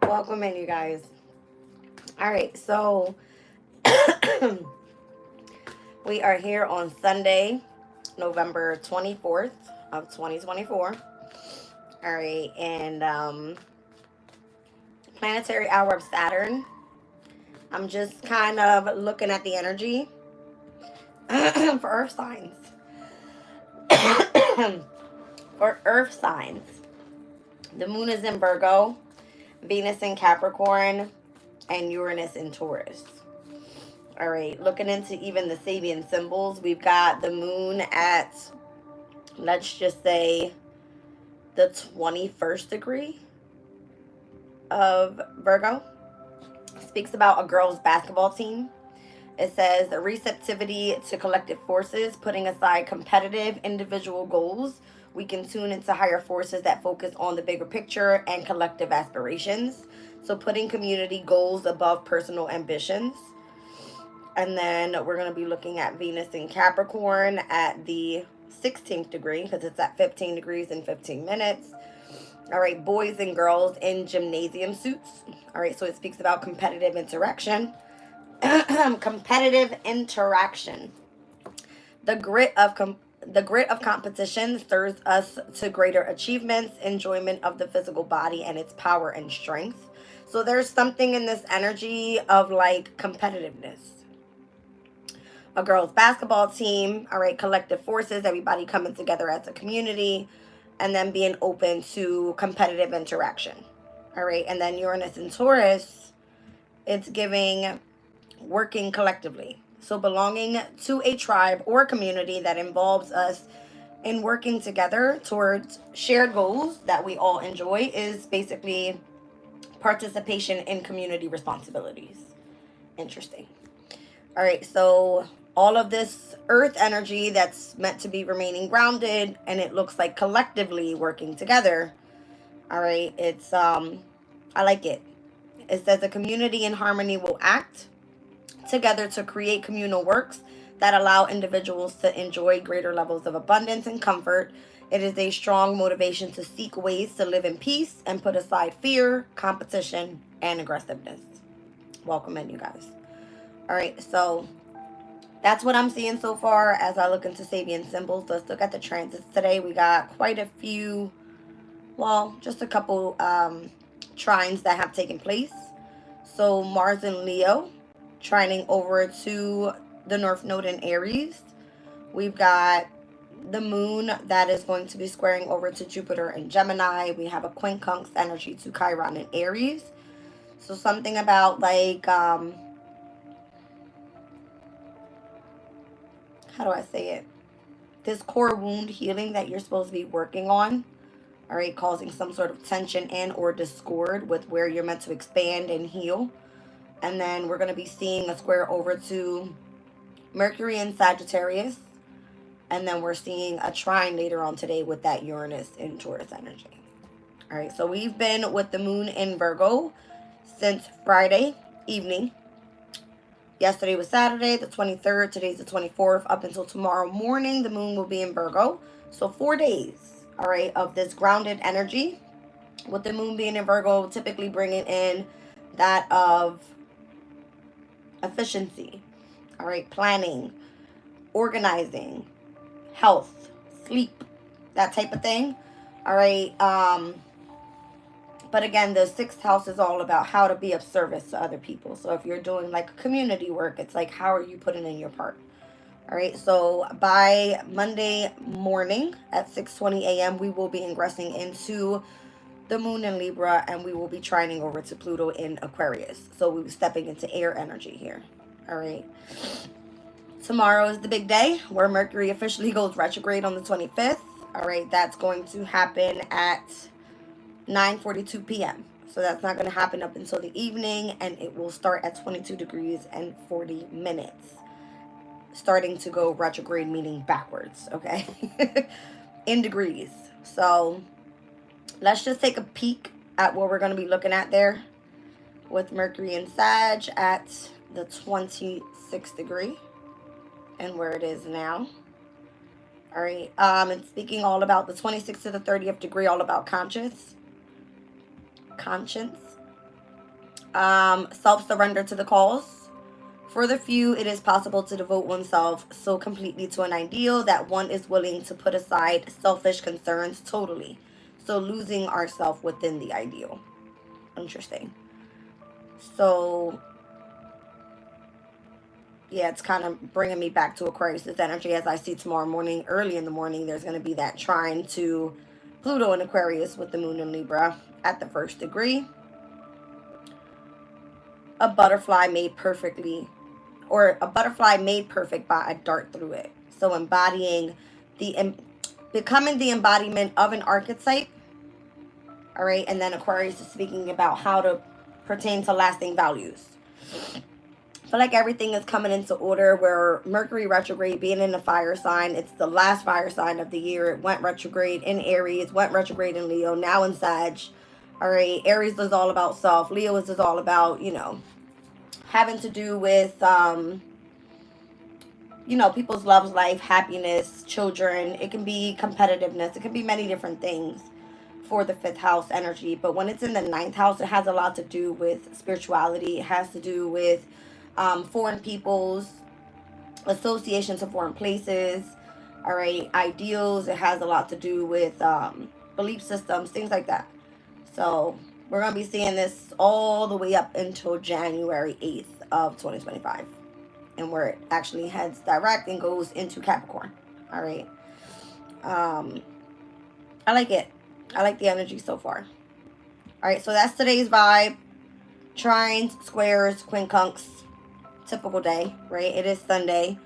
Welcome in, you guys. All right, so we are here on Sunday, November 24th of 2024. All right, and planetary hour of Saturn. I'm just kind of looking at the energy for Earth signs. For Earth signs, the moon is in Virgo, Venus in Capricorn, and Uranus in Taurus. All right, looking into even the Sabian symbols, we've got the moon at, let's just say, the 21st degree of Virgo. Speaks about a girls' basketball team. It says receptivity to collective forces, putting aside competitive individual goals. We can tune into higher forces that focus on the bigger picture and collective aspirations. So putting community goals above personal ambitions. And then we're going to be looking at Venus in Capricorn at the 16th degree, because it's at 15 degrees in 15 minutes. All right, boys and girls in gymnasium suits. All right, so it speaks about competitive interaction. Competitive interaction. The grit of competition stirs us to greater achievements, enjoyment of the physical body and its power and strength. So there's something in this energy of like competitiveness. A girls' basketball team, all right, collective forces, everybody coming together as a community, and then being open to competitive interaction. All right, and then Uranus and Taurus, it's giving working collectively. So belonging to a tribe or community that involves us in working together towards shared goals that we all enjoy is basically participation in community responsibilities. Interesting. All right, so all of this earth energy that's meant to be remaining grounded, and it looks like collectively working together. All right, it's I like it. It says a community in harmony will act together to create communal works that allow individuals to enjoy greater levels of abundance and comfort. It is a strong motivation to seek ways to live in peace and put aside fear, competition, and aggressiveness. Welcome in, you guys. All right, so that's what I'm seeing so far as I look into Sabian symbols. Let's look at the transits today. We got quite a few, well, just a couple trines that have taken place. So Mars and Leo trining over to the North Node in Aries. We've got the moon that is going to be squaring over to Jupiter in Gemini. We have a quincunx energy to Chiron in Aries. So something about like, how do I say it? This core wound healing that you're supposed to be working on. All right, causing some sort of tension and or discord with where you're meant to expand and heal. And then we're going to be seeing a square over to Mercury in Sagittarius. And then we're seeing a trine later on today with that Uranus in Taurus energy. All right, so we've been with the moon in Virgo since Friday evening. Yesterday was Saturday, the 23rd. Today's the 24th. Up until tomorrow morning, the moon will be in Virgo. So 4 days, all right, of this grounded energy. With the moon being in Virgo, typically bringing in that of efficiency, all right, planning, organizing, health, sleep, that type of thing. All right, but again, the sixth house is all about how to be of service to other people. So if you're doing like community work, it's like, how are you putting in your part? All right, so by Monday morning at 6:20 a.m., we will be ingressing into the moon in Libra, and we will be trining over to Pluto in Aquarius. So we'll be stepping into air energy here. All right. Tomorrow is the big day where Mercury officially goes retrograde on the 25th. All right, that's going to happen at 9:42 p.m. So that's not going to happen up until the evening, and it will start at 22 degrees and 40 minutes. Starting to go retrograde, meaning backwards, okay? In degrees. So let's just take a peek at what we're going to be looking at there with Mercury in Sag at the 26th degree and where it is now. All right. And speaking all about the 26th to the 30th degree, all about conscience. Self-surrender to the cause. For the few, it is possible to devote oneself so completely to an ideal that one is willing to put aside selfish concerns totally. So losing ourselves within the ideal. Interesting. So, yeah, it's kind of bringing me back to Aquarius energy. As I see tomorrow morning, early in the morning, there's going to be that trine to Pluto in Aquarius with the moon in Libra at the 1st degree. A butterfly made perfectly, or a butterfly made perfect by a dart through it. So embodying becoming the embodiment of an archetype. All right. And then Aquarius is speaking about how to pertain to lasting values. I feel like everything is coming into order where Mercury retrograde being in the fire sign, it's the last fire sign of the year. It went retrograde in Aries, went retrograde in Leo, now in Sag. All right, Aries is all about self. Leo is all about, having to do with, people's loves, life, happiness, children. It can be competitiveness. It can be many different things for the 5th house energy. But when it's in the 9th house, it has a lot to do with spirituality. It has to do with foreign peoples, associations of foreign places, all right, ideals. It has a lot to do with belief systems, things like that. So we're going to be seeing this all the way up until January 8th of 2025. And where it actually heads direct and goes into Capricorn. All right. I like it. I like the energy so far. All right. So that's today's vibe. Trines, squares, quincunx. Typical day, right? It is Sunday.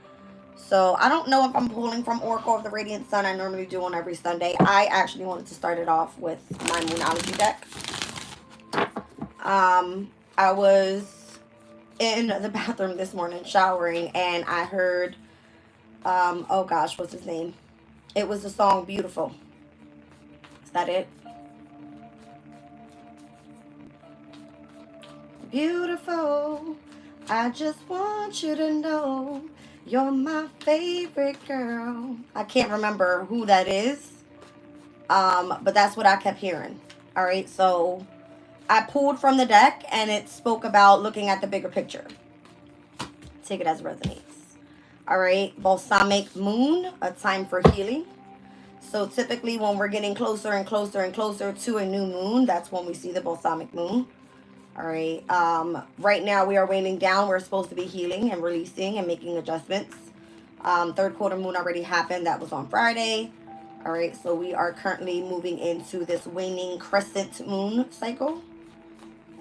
So I don't know if I'm pulling from Oracle of the Radiant Sun. I normally do on every Sunday. I actually wanted to start it off with my Moonology deck. I was in the bathroom this morning showering and I heard, oh gosh, what's his name? It was the song Beautiful. Is that it? Beautiful. I just want you to know you're my favorite girl. I can't remember who that is. But that's what I kept hearing. All right. So I pulled from the deck and it spoke about looking at the bigger picture. Take it as it resonates. All right. Balsamic moon, a time for healing. So typically when we're getting closer and closer and closer to a new moon, that's when we see the balsamic moon. All right. Right now we are waiting down. We're supposed to be healing and releasing and making adjustments. 3rd quarter moon already happened. That was on Friday. All right. So we are currently moving into this waning crescent moon cycle.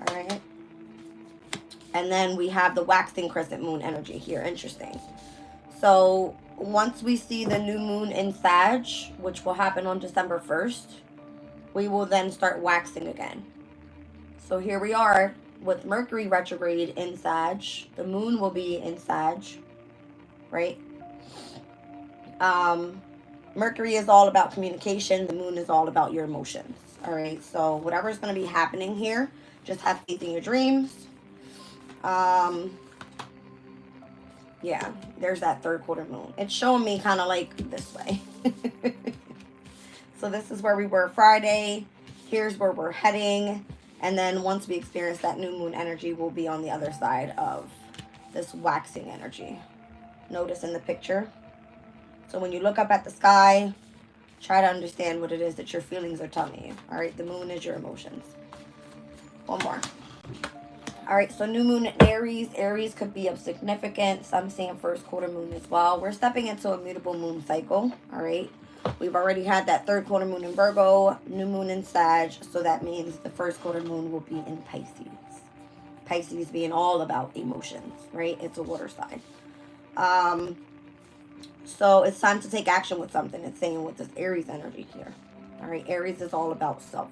All right. And then we have the waxing crescent moon energy here. Interesting. So once we see the new moon in Sag, which will happen on December 1st, we will then start waxing again. So here we are with Mercury retrograde in Sag. The moon will be in Sag, right? Mercury is all about communication. The moon is all about your emotions, all right? So whatever's going to be happening here, just have faith in your dreams. Yeah, there's that 3rd quarter moon. It's showing me kind of like this way. So this is where we were Friday. Here's where we're heading. And then once we experience that new moon energy, we'll be on the other side of this waxing energy. Notice in the picture. So when you look up at the sky, try to understand what it is that your feelings are telling you. All right, the moon is your emotions. One more. All right, so new moon in Aries. Aries could be of significance. I'm seeing 1st quarter moon as well. We're stepping into a mutable moon cycle. All right. We've already had that 3rd quarter moon in Virgo, new moon in Sag. So that means the 1st quarter moon will be in Pisces. Pisces being all about emotions, right? It's a water sign. So it's time to take action with something. It's saying with this Aries energy here. All right. Aries is all about self.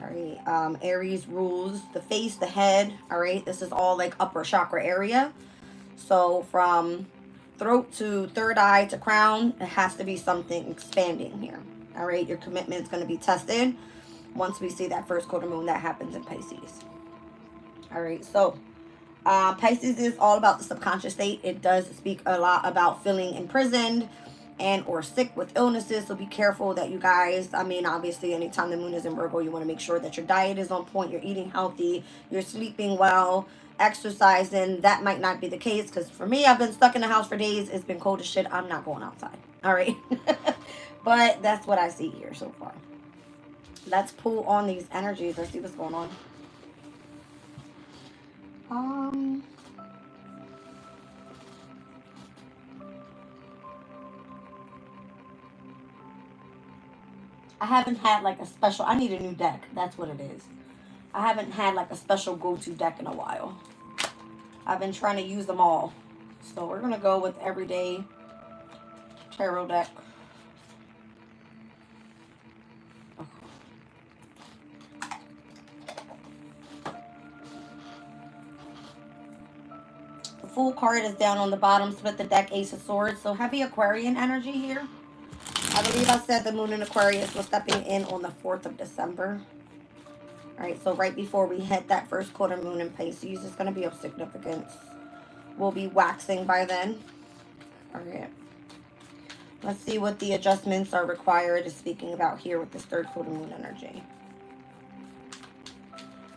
All right. Aries rules the face, the head. All right. This is all like upper chakra area. So from throat to 3rd eye to crown, it has to be something expanding here. All right. Your commitment is going to be tested once we see that 1st quarter moon that happens in Pisces. All right. So Pisces is all about the subconscious state. It does speak a lot about feeling imprisoned, and or sick with illnesses. So be careful that you guys, I mean, obviously anytime the moon is in Virgo, you want to make sure that your diet is on point, you're eating healthy, you're sleeping well, exercising. That might not be the case, because for me, I've been stuck in the house for days. It's been cold as shit. I'm not going outside. All right. But that's what I see here so far. Let's pull on these energies. Let's see what's going on. I haven't had like a special, I need a new deck. That's what it is. I haven't had like a special go-to deck in a while. I've been trying to use them all. So we're going to go with everyday tarot deck. The Fool card is down on the bottom. Split the deck, Ace of Swords. So heavy Aquarian energy here. I believe I said the moon in Aquarius was stepping in on the 4th of December. All right, so right before we hit that first quarter moon in Pisces, it's going to be of significance. We'll be waxing by then. All right. Let's see what the adjustments are required, speaking about here with this third quarter moon energy.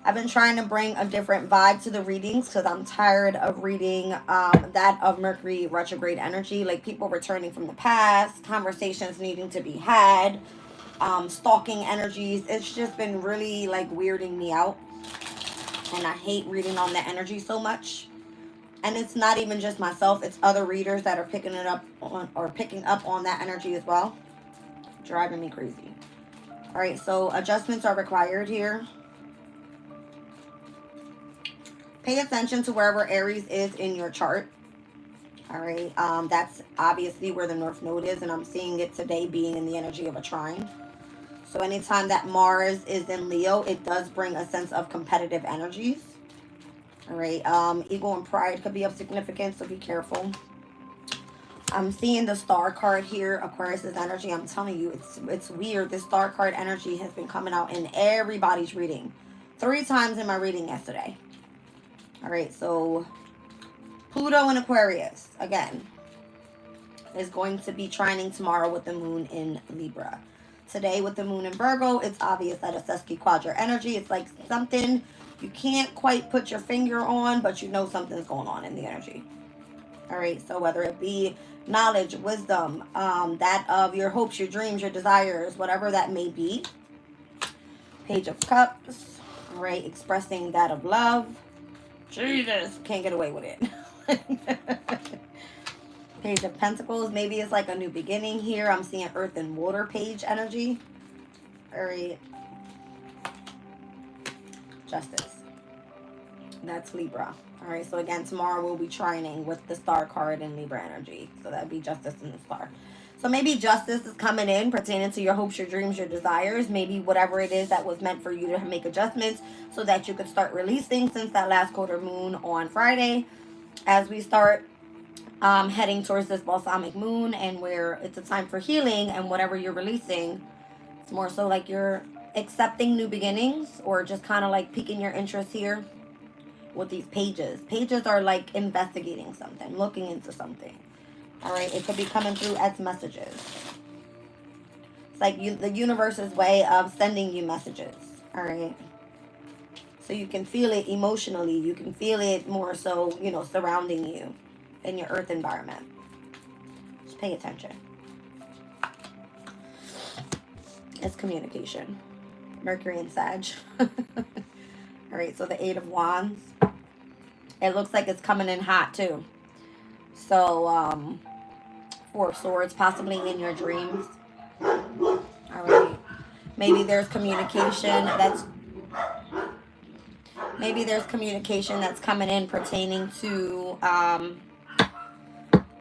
I've been trying to bring a different vibe to the readings because I'm tired of reading that of Mercury retrograde energy, like people returning from the past, conversations needing to be had, stalking energies. It's just been really like weirding me out, and I hate reading on the energy so much. And it's not even just myself, it's other readers that are picking it up on, or picking up on that energy as well. Driving me crazy. All right, so adjustments are required here. Pay attention to wherever Aries is in your chart. All right, that's obviously where the North Node is, and I'm seeing it today being in the energy of a trine. So anytime that Mars is in Leo, it does bring a sense of competitive energies. All right, ego and pride could be of significance, so be careful. I'm seeing the star card here, Aquarius's energy. I'm telling you, it's weird. This star card energy has been coming out in everybody's reading. 3 times in my reading yesterday. All right, so Pluto in Aquarius, again, is going to be trining tomorrow with the moon in Libra. Today with the moon in Virgo, it's obvious that it's sesquiquadra energy. It's like something you can't quite put your finger on, but you know something's going on in the energy. All right, so whether it be knowledge, wisdom, that of your hopes, your dreams, your desires, whatever that may be. Page of Cups, all right, expressing that of love. Jesus, can't get away with it. Page of Pentacles, maybe it's like a new beginning here. I'm seeing Earth and Water page energy. All right. Justice. That's Libra. All right, so again, tomorrow we'll be trining with the star card in Libra energy. So that'd be Justice in the star. So maybe justice is coming in pertaining to your hopes, your dreams, your desires. Maybe whatever it is that was meant for you to make adjustments so that you could start releasing since that last quarter moon on Friday. As we start heading towards this balsamic moon, and where it's a time for healing, and whatever you're releasing, it's more so like you're accepting new beginnings, or just kind of like piquing your interest here with these pages. Pages are like investigating something, looking into something. All right, it could be coming through as messages. It's like the universe's way of sending you messages. All right, so you can feel it emotionally. You can feel it more so, you know, surrounding you in your earth environment. Just pay attention. It's communication. Mercury and Sag. All right, so the 8 of Wands. It looks like it's coming in hot too. So, 4 of Swords, possibly in your dreams. All right. Maybe there's communication that's coming in pertaining to, oh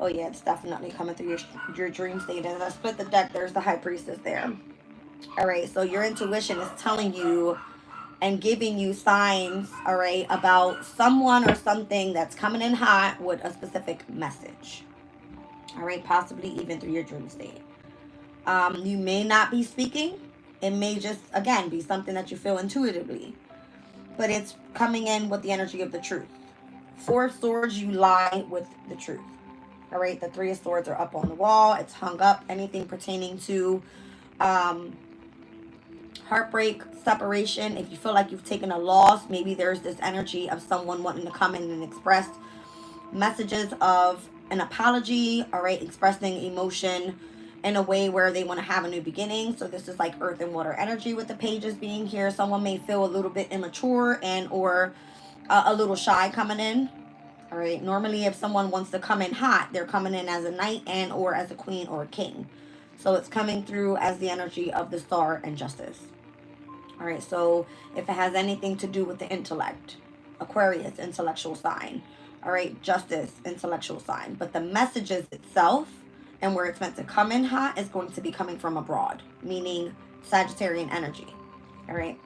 yeah, it's definitely coming through your dream state. And I split the deck, there's the High Priestess there. All right, so your intuition is telling you and giving you signs, all right, about someone or something that's coming in hot with a specific message. All right, possibly even through your dream state. You may not be speaking. It may just, again, be something that you feel intuitively. But it's coming in with the energy of the truth. 4 of Swords, you lie with the truth. All right, the Three of Swords are up on the wall. It's hung up. Anything pertaining to heartbreak, separation. If you feel like you've taken a loss, maybe there's this energy of someone wanting to come in and express messages of an apology, all right, expressing emotion in a way where they want to have a new beginning. So this is like earth and water energy with the pages being here. Someone may feel a little bit immature and or a little shy coming in. All right, normally if someone wants to come in hot, they're coming in as a knight and or as a queen or a king. So it's coming through as the energy of the Star and Justice. All right, so if it has anything to do with the intellect, Aquarius, intellectual sign. All right, Justice, intellectual sign. But the messages itself and where it's meant to come in hot is going to be coming from abroad, meaning Sagittarian energy. All right,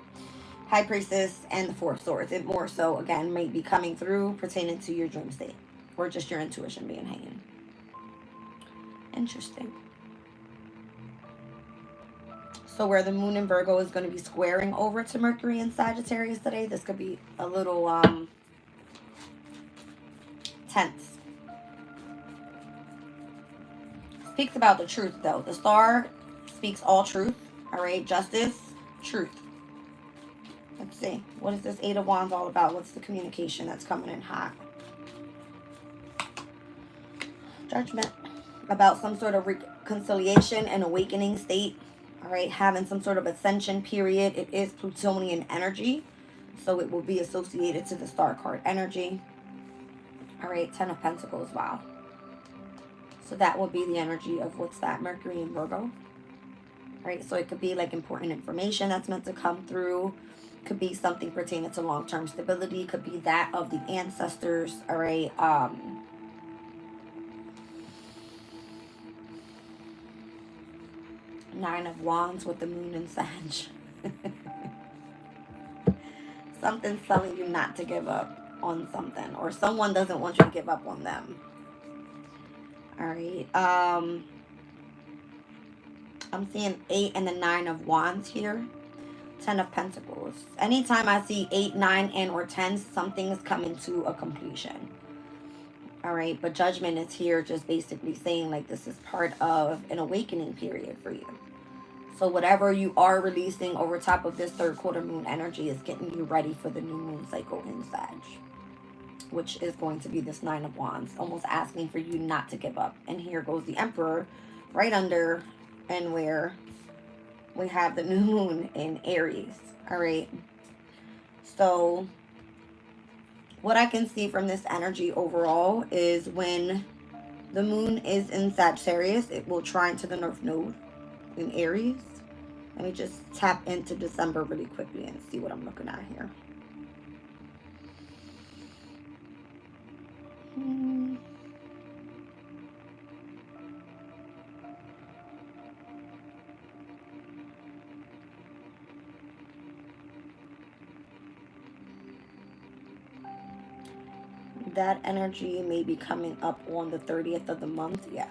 High Priestess and the Four of Swords. It more so, again, may be coming through pertaining to your dream state or just your intuition being hanging. Interesting. So where the moon in Virgo is going to be squaring over to Mercury in Sagittarius today, this could be a little tense. Speaks about the truth, though. The Star speaks all truth. All right, Justice, truth. Let's see. What is this Eight of Wands all about? What's the communication that's coming in hot? Judgment. About some sort of reconciliation and awakening state. All right, having some sort of ascension period. It is Plutonian energy, so it will be associated to the Star card energy. All right, Ten of Pentacles. Wow. So that will be the energy of what's that? Mercury and Virgo. All right, so it could be like important information that's meant to come through. Could be something pertaining to long-term stability. Could be that of the ancestors. All right. Nine of Wands with the moon in Sag. Something's telling you not to give up on something, or someone doesn't want you to give up on them. All right. I'm seeing 8 and the 9 of Wands here. 10 of Pentacles. Anytime I see 8, 9, and or 10, something is coming to a completion. All right, but Judgment is here just basically saying like this is part of an awakening period for you. So whatever you are releasing over top of this third quarter moon energy is getting you ready for the new moon cycle in Sag, which is going to be this 9 of Wands, almost asking for you not to give up. And here goes the Emperor right under and where we have the new moon in Aries. All right, so what I can see from this energy overall is when the moon is in Sagittarius, it will trine to the North Node in Aries. Let me just tap into December really quickly and see what I'm looking at here. That energy may be coming up on the 30th of the month. Yeah.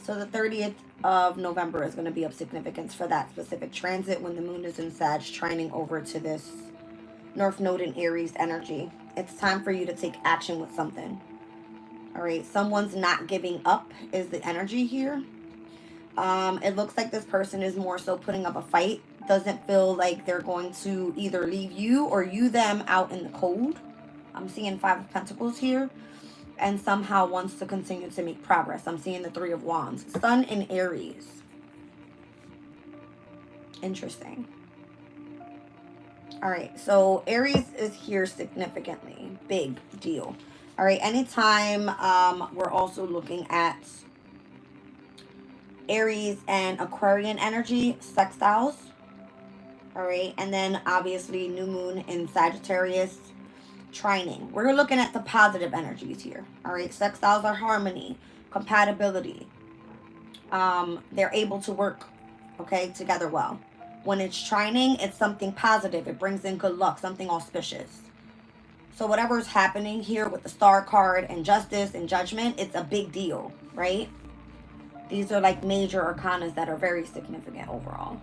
So the 30th of November is going to be of significance for that specific transit when the moon is in Sag, trining over to this North Node in Aries energy. It's time for you to take action with something. All right. Someone's not giving up is the energy here. It looks like this person is more so putting up a fight. Doesn't feel like they're going to either leave you or you them out in the cold. I'm seeing 5 of Pentacles here. And somehow wants to continue to make progress. I'm seeing the 3 of Wands. Sun in Aries. Interesting. All right. So Aries is here significantly. Big deal. All right. Anytime we're also looking at Aries and Aquarian energy, sextiles. All right. And then obviously new moon in Sagittarius, trining. We're looking at the positive energies here. All right. Sextiles are harmony, compatibility. They're able to work, okay, together well. When it's trining, it's something positive. It brings in good luck, something auspicious. So whatever's happening here with the Star card and Justice and Judgment, it's a big deal, right? These are like major arcanas that are very significant overall.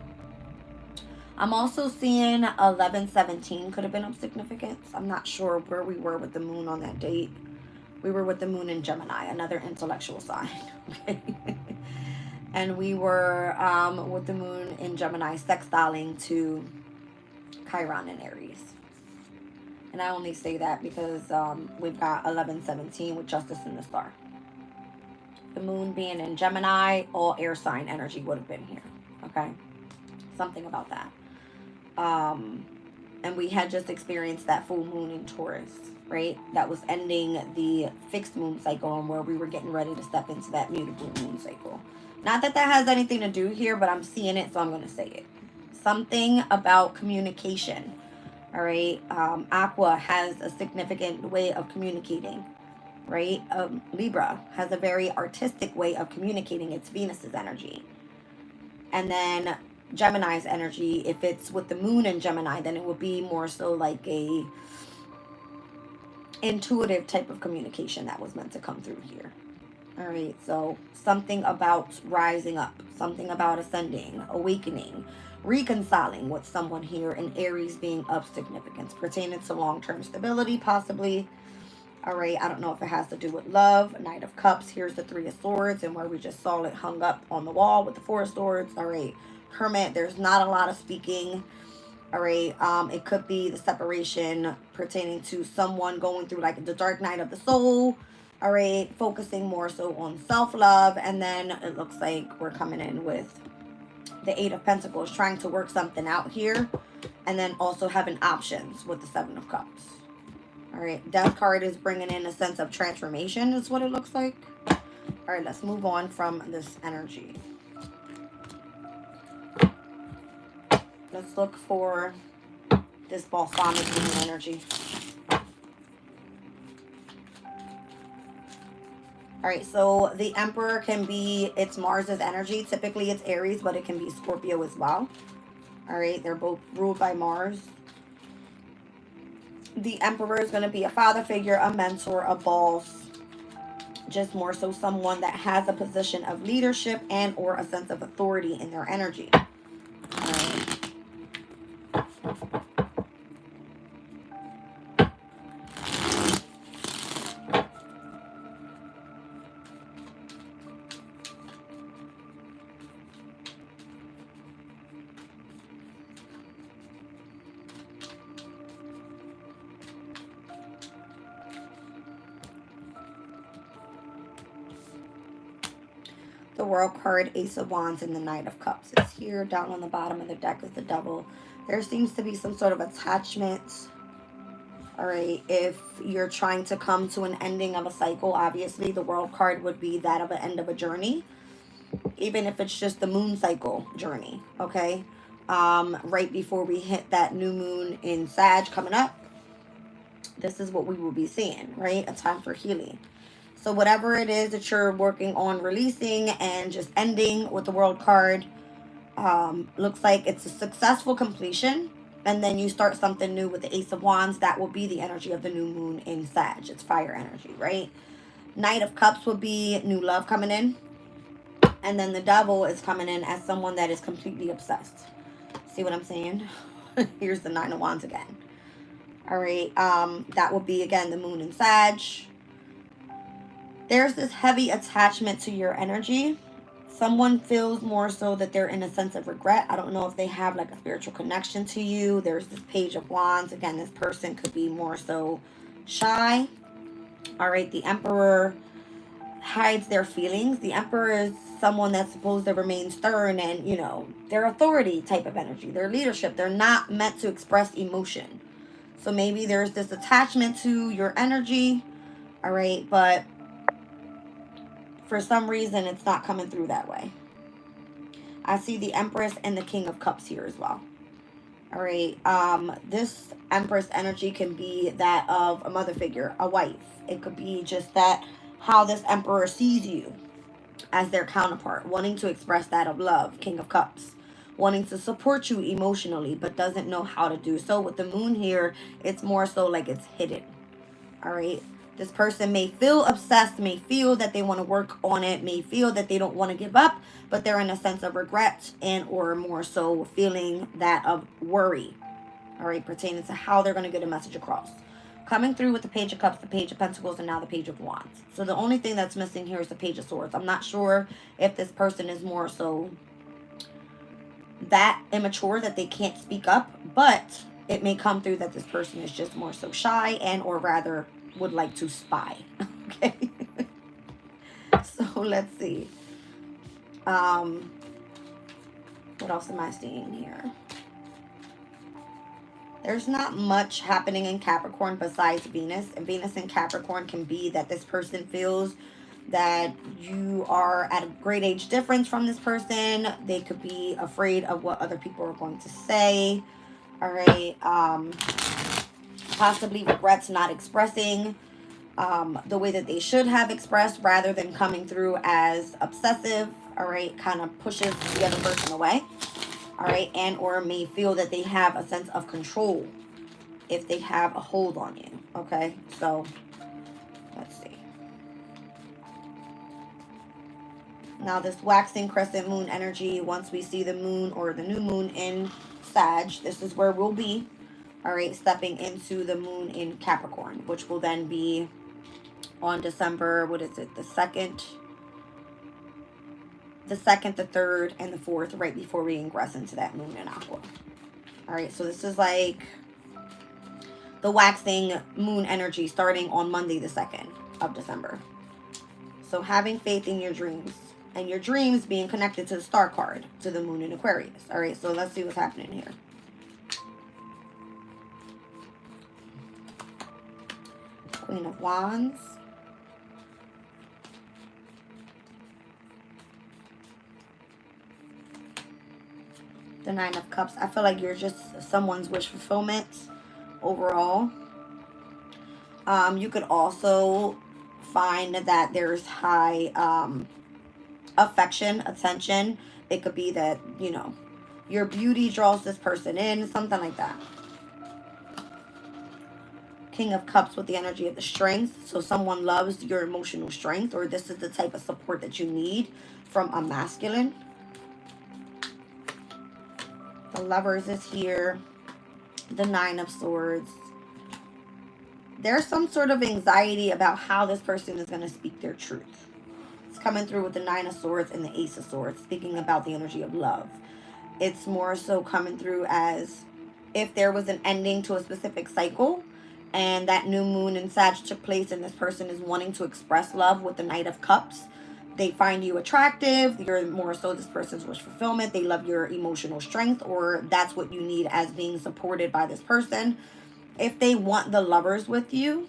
I'm also seeing 11-17 could have been of significance. I'm not sure where we were with the moon on that date. We were with the moon in Gemini, another intellectual sign. Okay. And we were with the moon in Gemini sextiling to Chiron in Aries. And I only say that because we've got 11-17 with Justice in the Star. The moon being in Gemini, all air sign energy would have been here. Okay. Something about that. And we had just experienced that full moon in Taurus, right? That was ending the fixed moon cycle, and where we were getting ready to step into that mutable moon cycle. Not that that has anything to do here, but I'm seeing it, so I'm going to say it. Something about communication, all right? Aqua has a significant way of communicating, right? Libra has a very artistic way of communicating. It's Venus's energy. And then Gemini's energy, if it's with the moon in Gemini, then it would be more so like a intuitive type of communication that was meant to come through here. All right, so something about rising up, something about ascending, awakening, reconciling with someone here, and Aries being of significance, pertaining to long-term stability, possibly. All right, I don't know if it has to do with love. Knight of Cups, here's the Three of Swords, and where we just saw it hung up on the wall with the Four of Swords. All right, Hermit, there's not a lot of speaking. All right, it could be the separation pertaining to someone going through like the dark night of the soul. All right, focusing more so on self-love. And then it looks like we're coming in with the Eight of Pentacles, trying to work something out here. And then also having options with the Seven of Cups. All right, Death card is bringing in a sense of transformation is what it looks like. All right, let's move on from this energy. Let's look for this balsamic moon energy. All right, so the Emperor can be, it's Mars's energy. Typically it's Aries, but it can be Scorpio as well. All right, they're both ruled by Mars. The Emperor is going to be a father figure, a mentor, a boss. Just more so someone that has a position of leadership and or a sense of authority in their energy. All right. The World card, Ace of Wands, and the Knight of Cups is here. Down on the bottom of the deck is the Devil. There seems to be some sort of attachment. All right, if you're trying to come to an ending of a cycle, obviously the World card would be that of an end of a journey. Even if it's just the moon cycle journey, okay? Right before we hit that new moon in Sag coming up, this is what we will be seeing, right? A time for healing. So whatever it is that you're working on releasing and just ending with the World card, looks like it's a successful completion. And then you start something new with the Ace of Wands. That will be the energy of the new moon in Sag. It's fire energy, right? Knight of Cups will be new love coming in. And then the Devil is coming in as someone that is completely obsessed. See what I'm saying? Here's the Nine of Wands again. All right. That will be, again, the moon in Sag. There's this heavy attachment to your energy. Someone feels more so that they're in a sense of regret. I don't know if they have like a spiritual connection to you. There's this Page of Wands. Again, this person could be more so shy. All right, the Emperor hides their feelings. The Emperor is someone that's supposed to remain stern and, you know, their authority type of energy, their leadership. They're not meant to express emotion. So maybe there's this attachment to your energy. All right, but for some reason, it's not coming through that way. I see the Empress and the King of Cups here as well. All right. This Empress energy can be that of a mother figure, a wife. It could be just that how this Emperor sees you as their counterpart, wanting to express that of love, King of Cups, wanting to support you emotionally, but doesn't know how to do so. With the moon here, it's more so like it's hidden. All right. This person may feel obsessed, may feel that they want to work on it, may feel that they don't want to give up, but they're in a sense of regret and or more so feeling that of worry, all right, pertaining to how they're going to get a message across. coming through with the Page of Cups, the Page of Pentacles, and now the Page of Wands. So the only thing that's missing here is the Page of Swords. I'm not sure if this person is more so that immature that they can't speak up, but it may come through that this person is just more so shy and or rather would like to spy. Okay. So let's see. What else am I seeing here? There's not much happening in Capricorn besides Venus. And Venus in Capricorn can be that this person feels that you are at a great age difference from this person. They could be afraid of what other people are going to say. All right. Possibly regrets not expressing the way that they should have expressed, rather than coming through as obsessive. All right. Kind of pushes the other person away. All right, and or may feel that they have a sense of control if they have a hold on you. Okay, so let's see. Now this waxing crescent moon energy, once we see the moon or the new moon in Sag, this is where we'll be. All right, stepping into the moon in Capricorn, which will then be on December, what is it, the 2nd, the 3rd, and the 4th, right before we ingress into that moon in Aqua. All right, so this is like the waxing moon energy starting on Monday, the 2nd of December. So having faith in your dreams, and your dreams being connected to the star card, to the moon in Aquarius. All right, so let's see what's happening here. Queen of Wands. The Nine of Cups. I feel like you're just someone's wish fulfillment overall. You could also find that there's high affection, attention. It could be that, you know, your beauty draws this person in, something like that. King of Cups with the energy of the strength. So someone loves your emotional strength, or this is the type of support that you need from a masculine. The Lovers is here. The Nine of Swords. There's some sort of anxiety about how this person is going to speak their truth. It's coming through with the Nine of Swords and the Ace of Swords, speaking about the energy of love. It's more so coming through as if there was an ending to a specific cycle, and that new moon in Sag took place, and this person is wanting to express love with the Knight of Cups. They find you attractive. You're more so this person's wish fulfillment. They love your emotional strength, or that's what you need as being supported by this person. If they want the Lovers with you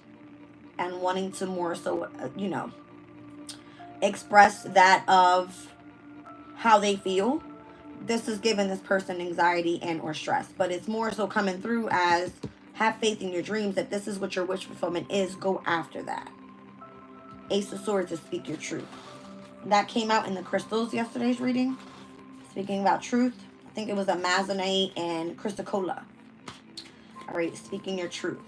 and wanting to more so, you know, express that of how they feel, this is giving this person anxiety and or stress. But it's more so coming through as have faith in your dreams, that this is what your wish fulfillment is. Go after that. Ace of Swords is speak your truth. That came out in the crystals yesterday's reading. Speaking about truth. I think it was a Amazonite and Chrysocolla. All right, speaking your truth.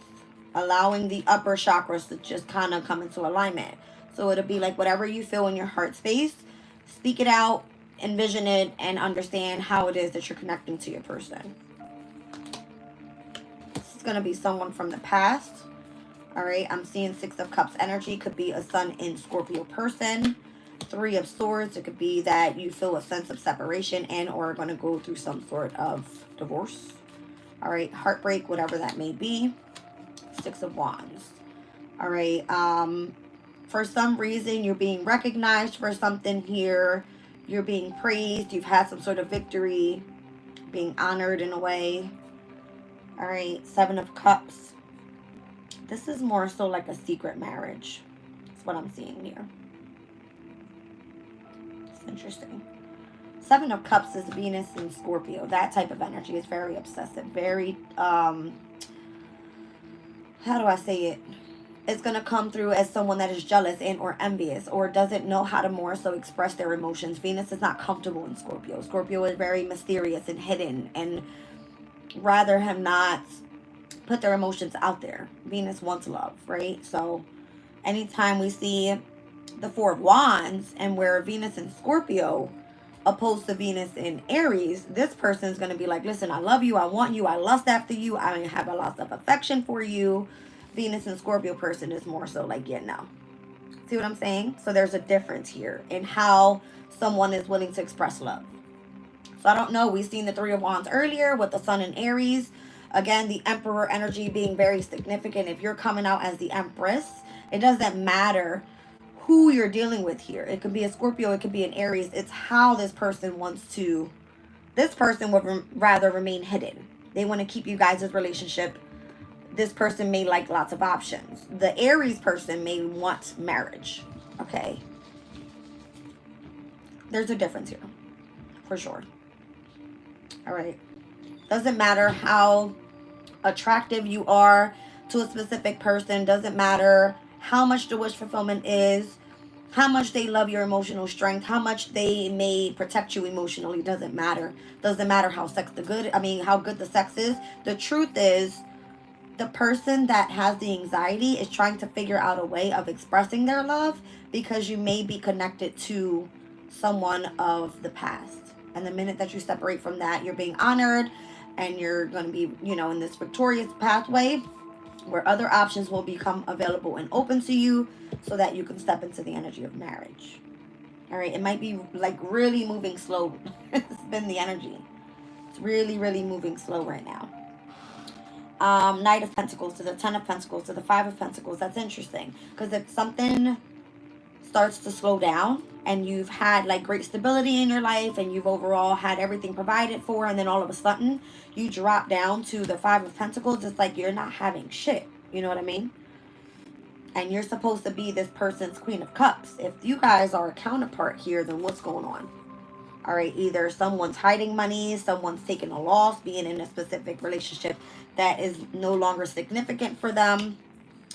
Allowing the upper chakras to just kind of come into alignment. So it'll be like whatever you feel in your heart space, speak it out, envision it, and understand how it is that you're connecting to your person. This is going to be someone from the past. All right, I'm seeing Six of Cups energy. Could be a Sun in Scorpio person. Three of Swords. It could be that you feel a sense of separation and or are going to go through some sort of divorce. All right, heartbreak, whatever that may be. Six of Wands. All right, for some reason, you're being recognized for something here. You're being praised. You've had some sort of victory, being honored in a way. All right, Seven of Cups. This is more so like a secret marriage. That's what I'm seeing here. It's interesting. Seven of Cups is Venus in Scorpio. That type of energy is very obsessive. Very, how do I say it? It's going to come through as someone that is jealous and or envious, or doesn't know how to more so express their emotions. Venus is not comfortable in Scorpio. Scorpio is very mysterious and hidden, and rather have not put their emotions out there. Venus wants love, right? So anytime we see the Four of Wands and where Venus in Scorpio opposed to Venus in Aries, this person is going to be like, listen, I love you, I want you, I lust after you, I have a lot of affection for you. Venus and Scorpio person is more so like, yeah, no. See what I'm saying? So there's a difference here in how someone is willing to express love. So I don't know. We've seen the Three of Wands earlier with the Sun in Aries. Again, the Emperor energy being very significant. If you're coming out as the Empress, it doesn't matter who you're dealing with here. It could be a Scorpio, it could be an Aries. It's how this person wants to. This person would rather remain hidden. They want to keep you guys' relationship. This person may like lots of options. The Aries person may want marriage. Okay. There's a difference here. For sure. All right. Doesn't matter how attractive you are to a specific person. Doesn't matter how much the wish fulfillment is. How much they love your emotional strength. How much they may protect you emotionally. Doesn't matter. Doesn't matter how how good the sex is. The truth is, the person that has the anxiety is trying to figure out a way of expressing their love because you may be connected to someone of the past. And the minute that you separate from that, you're being honored and you're going to be, in this victorious pathway where other options will become available and open to you so that you can step into the energy of marriage. All right. It might be like really moving slow. It's been the energy. It's really, really moving slow right now. Knight of Pentacles to the Ten of Pentacles to the Five of Pentacles. That's interesting because if something starts to slow down and you've had like great stability in your life and you've overall had everything provided for, and then all of a sudden you drop down to the Five of Pentacles, it's like you're not having shit. You know what I mean? And you're supposed to be this person's Queen of Cups. If you guys are a counterpart here, then what's going on? All right, either someone's hiding money, someone's taking a loss, being in a specific relationship that is no longer significant for them.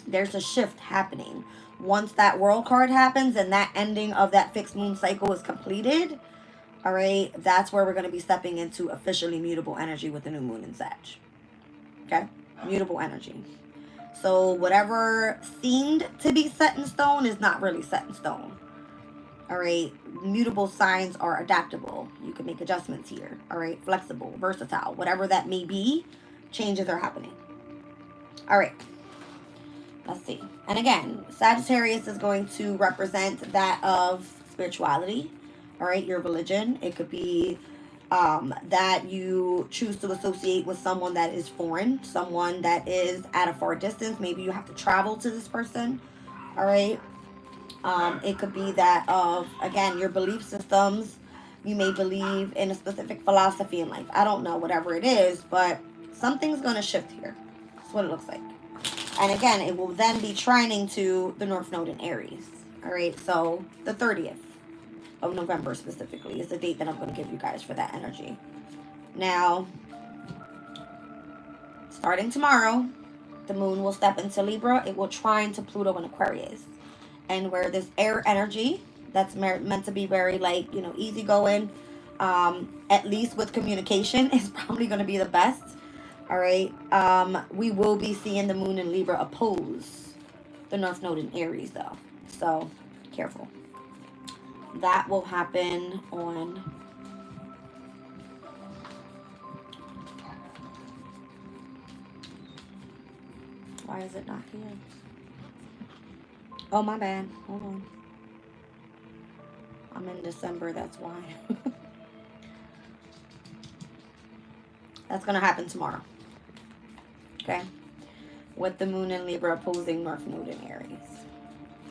There's a shift happening. Once that World card happens and that ending of that fixed moon cycle is completed, all right, that's where we're going to be stepping into officially mutable energy with the new moon in Sag. Okay, mutable energy. So whatever seemed to be set in stone is not really set in stone. All right, mutable signs are adaptable. You can make adjustments here. All right, flexible, versatile, whatever that may be, changes are happening. All right, let's see. And again, Sagittarius is going to represent that of spirituality. All right, your religion. It could be that you choose to associate with someone that is foreign, someone that is at a far distance. Maybe you have to travel to this person. All right. It could be that of, again, your belief systems. You may believe in a specific philosophy in life. I don't know, whatever it is, but something's going to shift here. That's what it looks like. And again, it will then be trining to the North Node in Aries. All right, so the 30th of November specifically is the date that I'm going to give you guys for that energy. Now, starting tomorrow, the moon will step into Libra. It will trine to Pluto in Aquarius. And where this air energy that's meant to be very easygoing, at least with communication, is probably going to be the best. All right. We will be seeing the moon in Libra oppose the North Node in Aries, though. So careful. That will happen on why is it not here? Oh, my bad. Hold on. I'm in December, that's why. That's going to happen tomorrow. Okay? With the moon in Libra opposing North Node in Aries.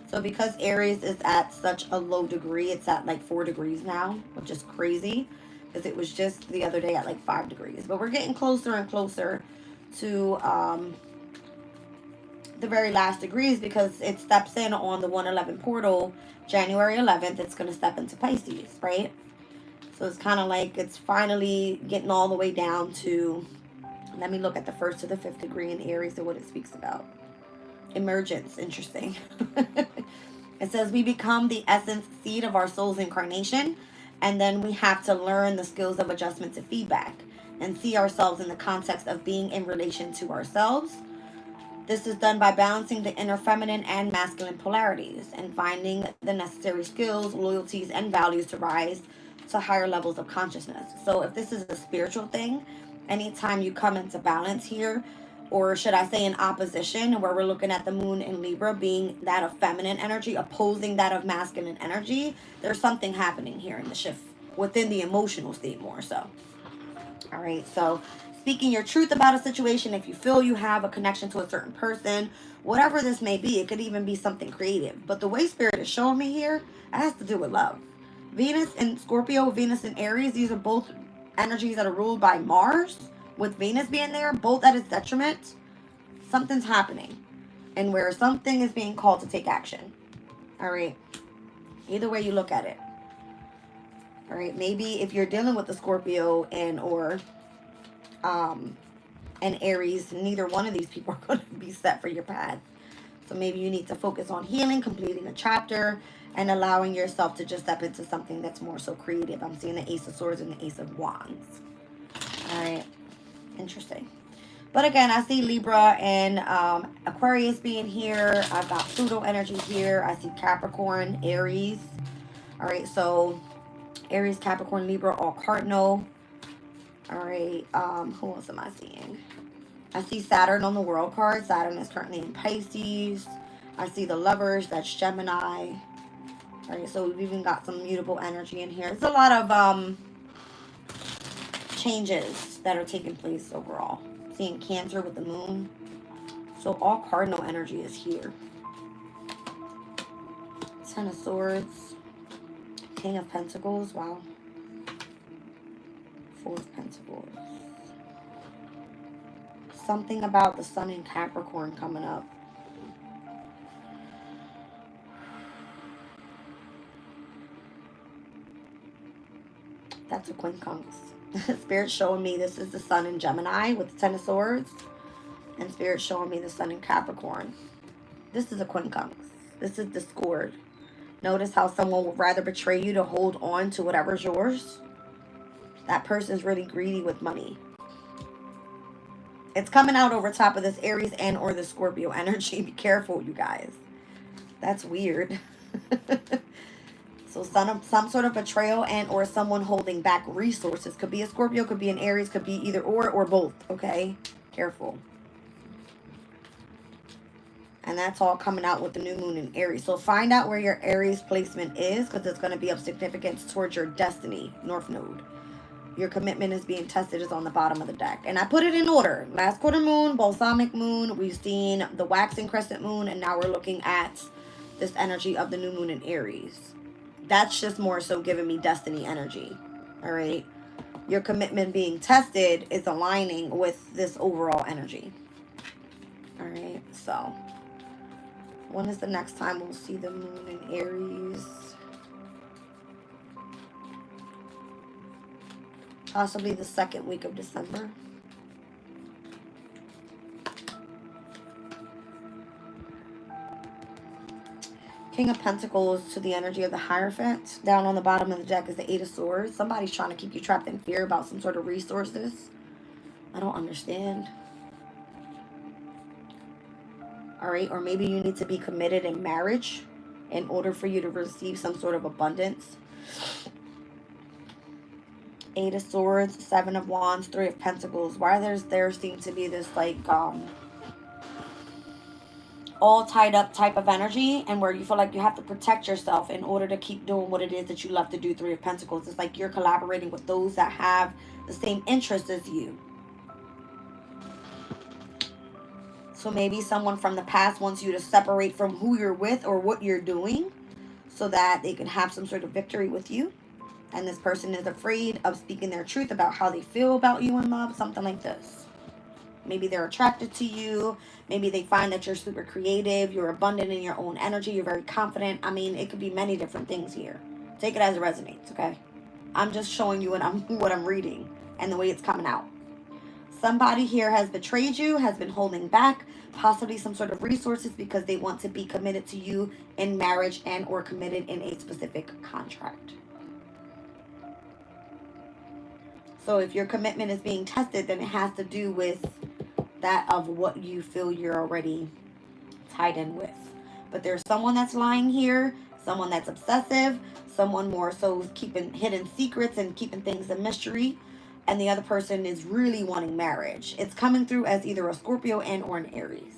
So because Aries is at such a low degree, it's at like 4 degrees now, which is crazy. Because it was just the other day at like 5 degrees. But we're getting closer and closer to the very last degrees because it steps in on the 111 portal January 11th. It's going to step into Pisces, right? So it's kind of like it's finally getting all the way down to, let me look at the 1st to the 5th degree in Aries and what it speaks about. Emergence, interesting. It says we become the essence seed of our soul's incarnation, and then we have to learn the skills of adjustment to feedback and see ourselves in the context of being in relation to ourselves. This is done by balancing the inner feminine and masculine polarities and finding the necessary skills, loyalties, and values to rise to higher levels of consciousness. So if this is a spiritual thing, anytime you come into balance here, or should I say in opposition, where we're looking at the moon in Libra being that of feminine energy, opposing that of masculine energy, there's something happening here in the shift within the emotional state more so. All right, so speaking your truth about a situation, if you feel you have a connection to a certain person, whatever this may be, it could even be something creative. But the way Spirit is showing me here, it has to do with love. Venus and Scorpio, Venus and Aries, these are both energies that are ruled by Mars, with Venus being there, both at its detriment. Something's happening, and where something is being called to take action. All right, either way you look at it. All right, maybe if you're dealing with the Scorpio and or and Aries, neither one of these people are going to be set for your path. So maybe you need to focus on healing, completing a chapter, and allowing yourself to just step into something that's more so creative. I'm seeing the Ace of Swords and the Ace of Wands. All right, interesting. But again, I see Libra and Aquarius being here. I've got Pluto energy here. I see Capricorn, Aries. All right, so Aries, Capricorn, Libra, all cardinal. All right, who else am I seeing? I see Saturn on the World card. Saturn is currently in Pisces. I see the Lovers, that's Gemini. All right, so we've even got some mutable energy in here. There's a lot of changes that are taking place overall. Seeing Cancer with the moon. So all cardinal energy is here. Ten of Swords. King of Pentacles. Wow. Four of Pentacles. Something about the Sun in Capricorn coming up. That's a quincunx. Spirit showing me this is the Sun in Gemini with the Ten of Swords. And Spirit showing me the Sun in Capricorn. This is a quincunx. This is discord. Notice how someone would rather betray you to hold on to whatever's yours. That person's really greedy with money. It's coming out over top of this Aries and or the Scorpio energy. Be careful, you guys. That's weird. So some sort of betrayal and or someone holding back resources. Could be a Scorpio, could be an Aries, could be either or both. Okay? Careful. And that's all coming out with the new moon in Aries. So find out where your Aries placement is, because it's going to be of significance towards your destiny, North Node. Your commitment is being tested is on the bottom of the deck. And I put it in order. Last quarter moon, balsamic moon. We've seen the waxing crescent moon. And now we're looking at this energy of the new moon in Aries. That's just more so giving me destiny energy. All right. Your commitment being tested is aligning with this overall energy. All right. So when is the next time we'll see the moon in Aries? Possibly the second week of December. King of Pentacles to the energy of the Hierophant. Down on the bottom of the deck is the Eight of Swords. Somebody's trying to keep you trapped in fear about some sort of resources. I don't understand. All right, or maybe you need to be committed in marriage in order for you to receive some sort of abundance. Eight of Swords, Seven of Wands, Three of Pentacles. Why there seems to be this like all tied up type of energy, and where you feel like you have to protect yourself in order to keep doing what it is that you love to do. Three of Pentacles. It's like you're collaborating with those that have the same interests as you. So maybe someone from the past wants you to separate from who you're with or what you're doing so that they can have some sort of victory with you. And this person is afraid of speaking their truth about how they feel about you in love. Something like this. Maybe they're attracted to you. Maybe they find that you're super creative. You're abundant in your own energy. You're very confident. I mean, it could be many different things here. Take it as it resonates, okay? I'm just showing you what I'm reading and the way it's coming out. Somebody here has betrayed you, has been holding back, possibly some sort of resources because they want to be committed to you in marriage and or committed in a specific contract. So if your commitment is being tested, then it has to do with that of what you feel you're already tied in with. But there's someone that's lying here, someone that's obsessive, someone more so keeping hidden secrets and keeping things a mystery. and the other person is really wanting marriage. It's coming through as either a Scorpio and or an Aries.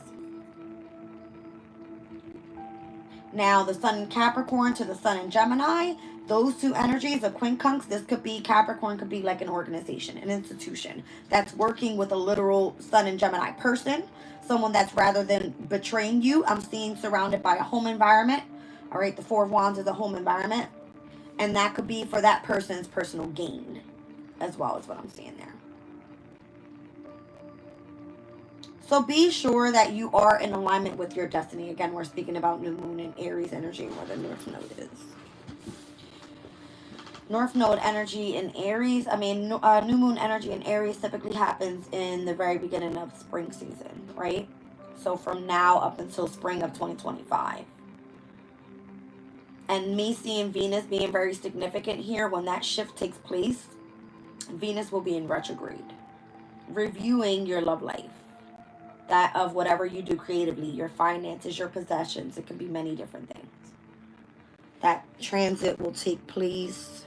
Now, the Sun in Capricorn to the Sun in Gemini, those two energies, a quincunx, this could be, Capricorn could be like an organization, an institution that's working with a literal Sun in Gemini person, someone that's, rather than betraying you, I'm seeing surrounded by a home environment. All right, the Four of Wands is a home environment, and that could be for that person's personal gain as well, as what I'm seeing there. So be sure that you are in alignment with your destiny. Again, we're speaking about new moon and Aries energy, where the North Node is. North Node energy in Aries, new moon energy in Aries typically happens in the very beginning of spring season, right? So from now up until spring of 2025. And me seeing Venus being very significant here, when that shift takes place, Venus will be in retrograde, reviewing your love life. That of whatever you do creatively, your finances, your possessions. It can be many different things. That transit will take place.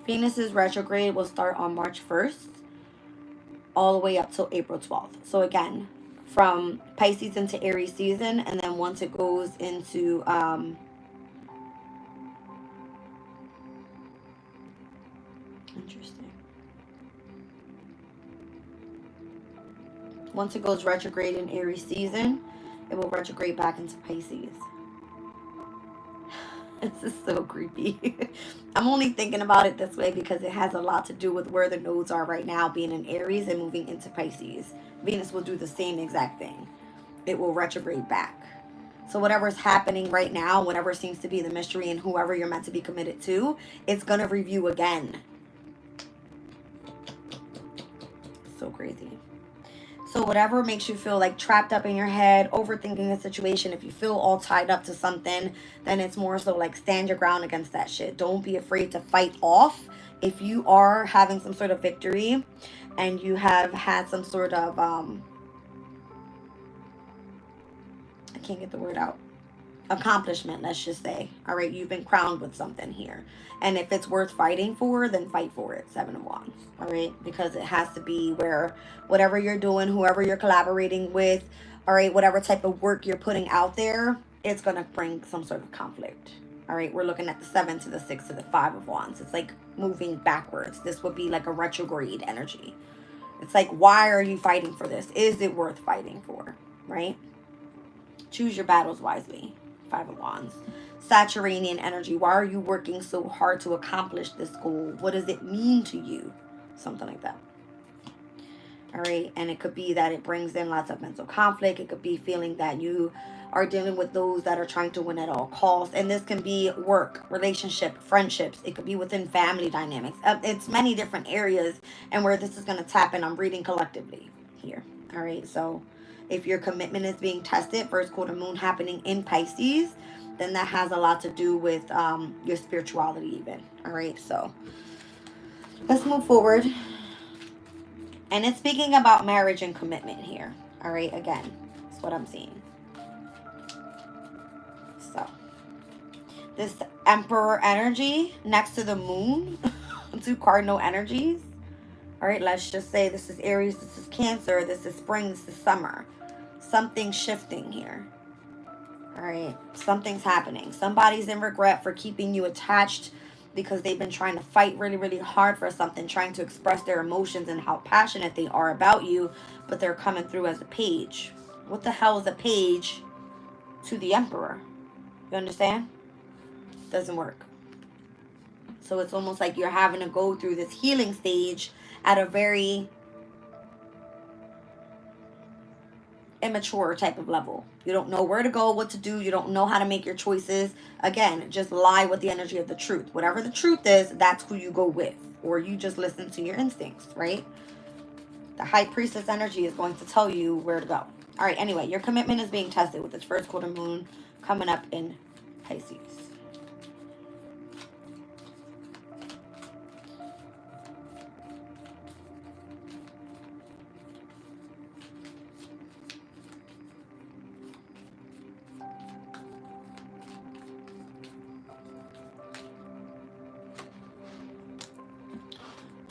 Venus's retrograde will start on March 1st all the way up till April 12th. So again, from Pisces into Aries season, and then once it goes into interesting. Once it goes retrograde in Aries season, it will retrograde back into Pisces. This is so creepy. I'm only thinking about it this way because it has a lot to do with where the nodes are right now, being in Aries and moving into Pisces. Venus will do the same exact thing. It will retrograde back. So whatever's happening right now, whatever seems to be the mystery and whoever you're meant to be committed to, it's going to review again. So crazy. So whatever makes you feel like trapped up in your head, overthinking the situation, if you feel all tied up to something, then it's more so like stand your ground against that shit. Don't be afraid to fight off. If you are having some sort of victory and you have had some sort of, I can't get the word out, accomplishment, let's just say. All right, you've been crowned with something here. And if it's worth fighting for, then fight for it. 7 of Wands. All right, because it has to be where whatever you're doing, whoever you're collaborating with, all right, whatever type of work you're putting out there, it's going to bring some sort of conflict. All right, we're looking at the 7 to the 6 to the 5 of Wands. It's like moving backwards. This would be like a retrograde energy. It's like, why are you fighting for this? Is it worth fighting for? Right? Choose your battles wisely. 5 of Wands. Saturnian energy. Why are you working so hard to accomplish this goal? What does it mean to you? Something like that. All right. And it could be that it brings in lots of mental conflict. It could be feeling that you are dealing with those that are trying to win at all costs. And this can be work, relationship, friendships. It could be within family dynamics. It's many different areas. And where this is going to tap in, I'm reading collectively here. All right. So if your commitment is being tested, first quarter moon happening in Pisces, then that has a lot to do with your spirituality even. All right, so let's move forward. And it's speaking about marriage and commitment here. All right, again, that's what I'm seeing. So this Emperor energy next to the moon, 2 cardinal energies. All right, let's just say this is Aries, this is Cancer, this is spring, this is summer. Something's shifting here. All right, something's happening. Somebody's in regret for keeping you attached because they've been trying to fight really, really hard for something, trying to express their emotions and how passionate they are about you, but they're coming through as a page. What the hell is a page to the Emperor? You understand? Doesn't work. So it's almost like you're having to go through this healing stage at a very immature type of level. You don't know where to go, what to do. You don't know how to make your choices. Again, just lie with the energy of the truth. Whatever the truth is, that's who you go with. Or you just listen to your instincts, right? The High Priestess energy is going to tell you where to go. All right, anyway, your commitment is being tested with this first quarter moon coming up in Pisces.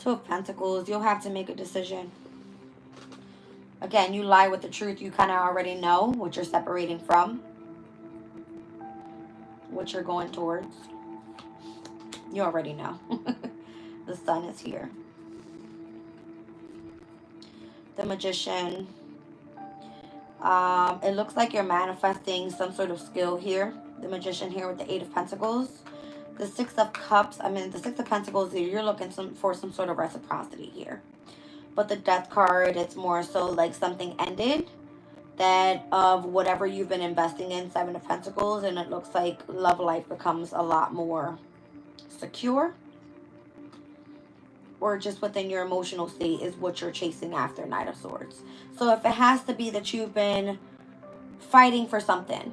Two of Pentacles. You'll have to make a decision. Again, you lie with the truth. You kind of already know what you're separating from. What you're going towards. You already know. The sun is here. The Magician. It looks like you're manifesting some sort of skill here. The Magician here with the Eight of Pentacles. The Six of Cups. The Six of Pentacles here. You're looking for some sort of reciprocity here. But the Death card, it's more so like something ended. That of whatever you've been investing in, Seven of Pentacles. And it looks like love life becomes a lot more secure. Or just within your emotional state is what you're chasing after, Knight of Swords. So if it has to be that you've been fighting for something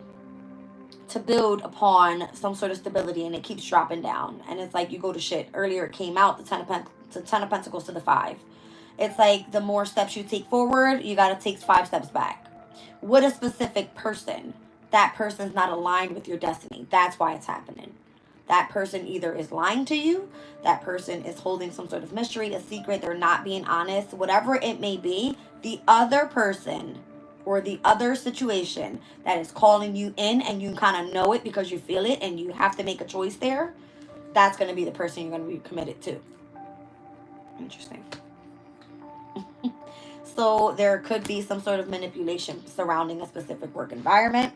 to build upon some sort of stability and it keeps dropping down. And it's like you go to shit. Earlier it came out, the Ten of Pentacles to the 5. It's like the more steps you take forward, you got to take 5 steps back. With a specific person, that person's not aligned with your destiny. That's why it's happening. That person either is lying to you, that person is holding some sort of mystery, a secret, they're not being honest, whatever it may be, the other person or the other situation that is calling you in and you kind of know it because you feel it and you have to make a choice there, that's going to be the person you're going to be committed to. Interesting. So there could be some sort of manipulation surrounding a specific work environment.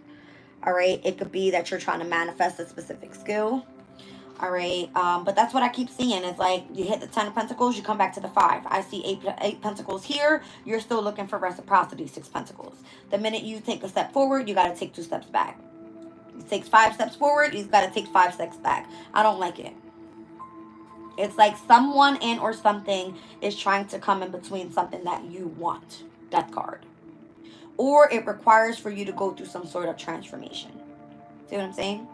All right. It could be that you're trying to manifest a specific skill. All right. But that's what I keep seeing. It's like you hit the 10 of Pentacles, you come back to the 5. I see 8 Pentacles here. You're still looking for reciprocity, 6 Pentacles. The minute you take a step forward, you got to take 2 steps back. You take 5 steps forward, you've got to take 5 steps back. I don't like it. It's like someone and or something is trying to come in between something that you want. Death card. Or it requires for you to go through some sort of transformation. See what I'm saying?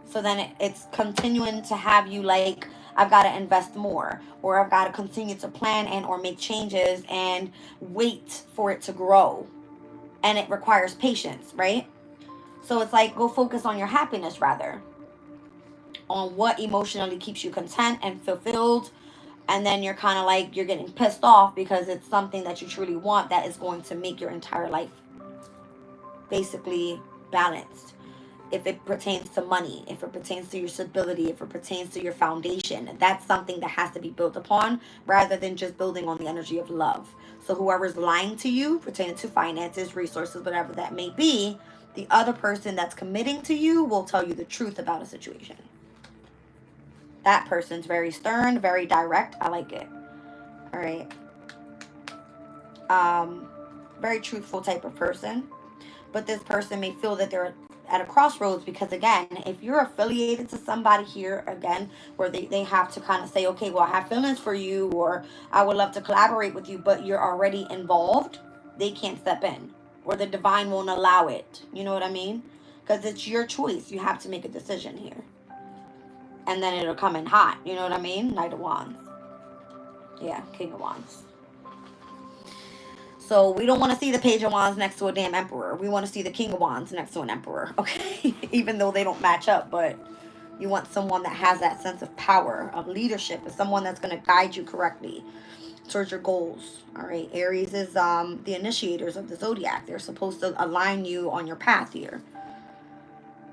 So then it's continuing to have you like, I've got to invest more. Or I've got to continue to plan and or make changes and wait for it to grow. And it requires patience, right? So it's like, go focus on your happiness rather. On what emotionally keeps you content and fulfilled. And then you're kind of like, you're getting pissed off because it's something that you truly want that is going to make your entire life basically balanced. If it pertains to money, if it pertains to your stability, if it pertains to your foundation, that's something that has to be built upon rather than just building on the energy of love. So whoever's lying to you pertaining to finances, resources, whatever that may be, the other person that's committing to you will tell you the truth about a situation. That person's very stern, very direct. I like it. All right. Very truthful type of person. But this person may feel that they're at a crossroads because, again, if you're affiliated to somebody here, again, where they have to kind of say, okay, well, I have feelings for you or I would love to collaborate with you, but you're already involved, they can't step in or the divine won't allow it. You know what I mean? Because it's your choice. You have to make a decision here. And then it'll come in hot. You know what I mean? Knight of Wands. Yeah, King of Wands. So we don't want to see the Page of Wands next to a damn Emperor. We want to see the King of Wands next to an Emperor. Okay? Even though they don't match up. But you want someone that has that sense of power, of leadership. And someone that's going to guide you correctly towards your goals. All right? Aries is the initiators of the Zodiac. They're supposed to align you on your path here.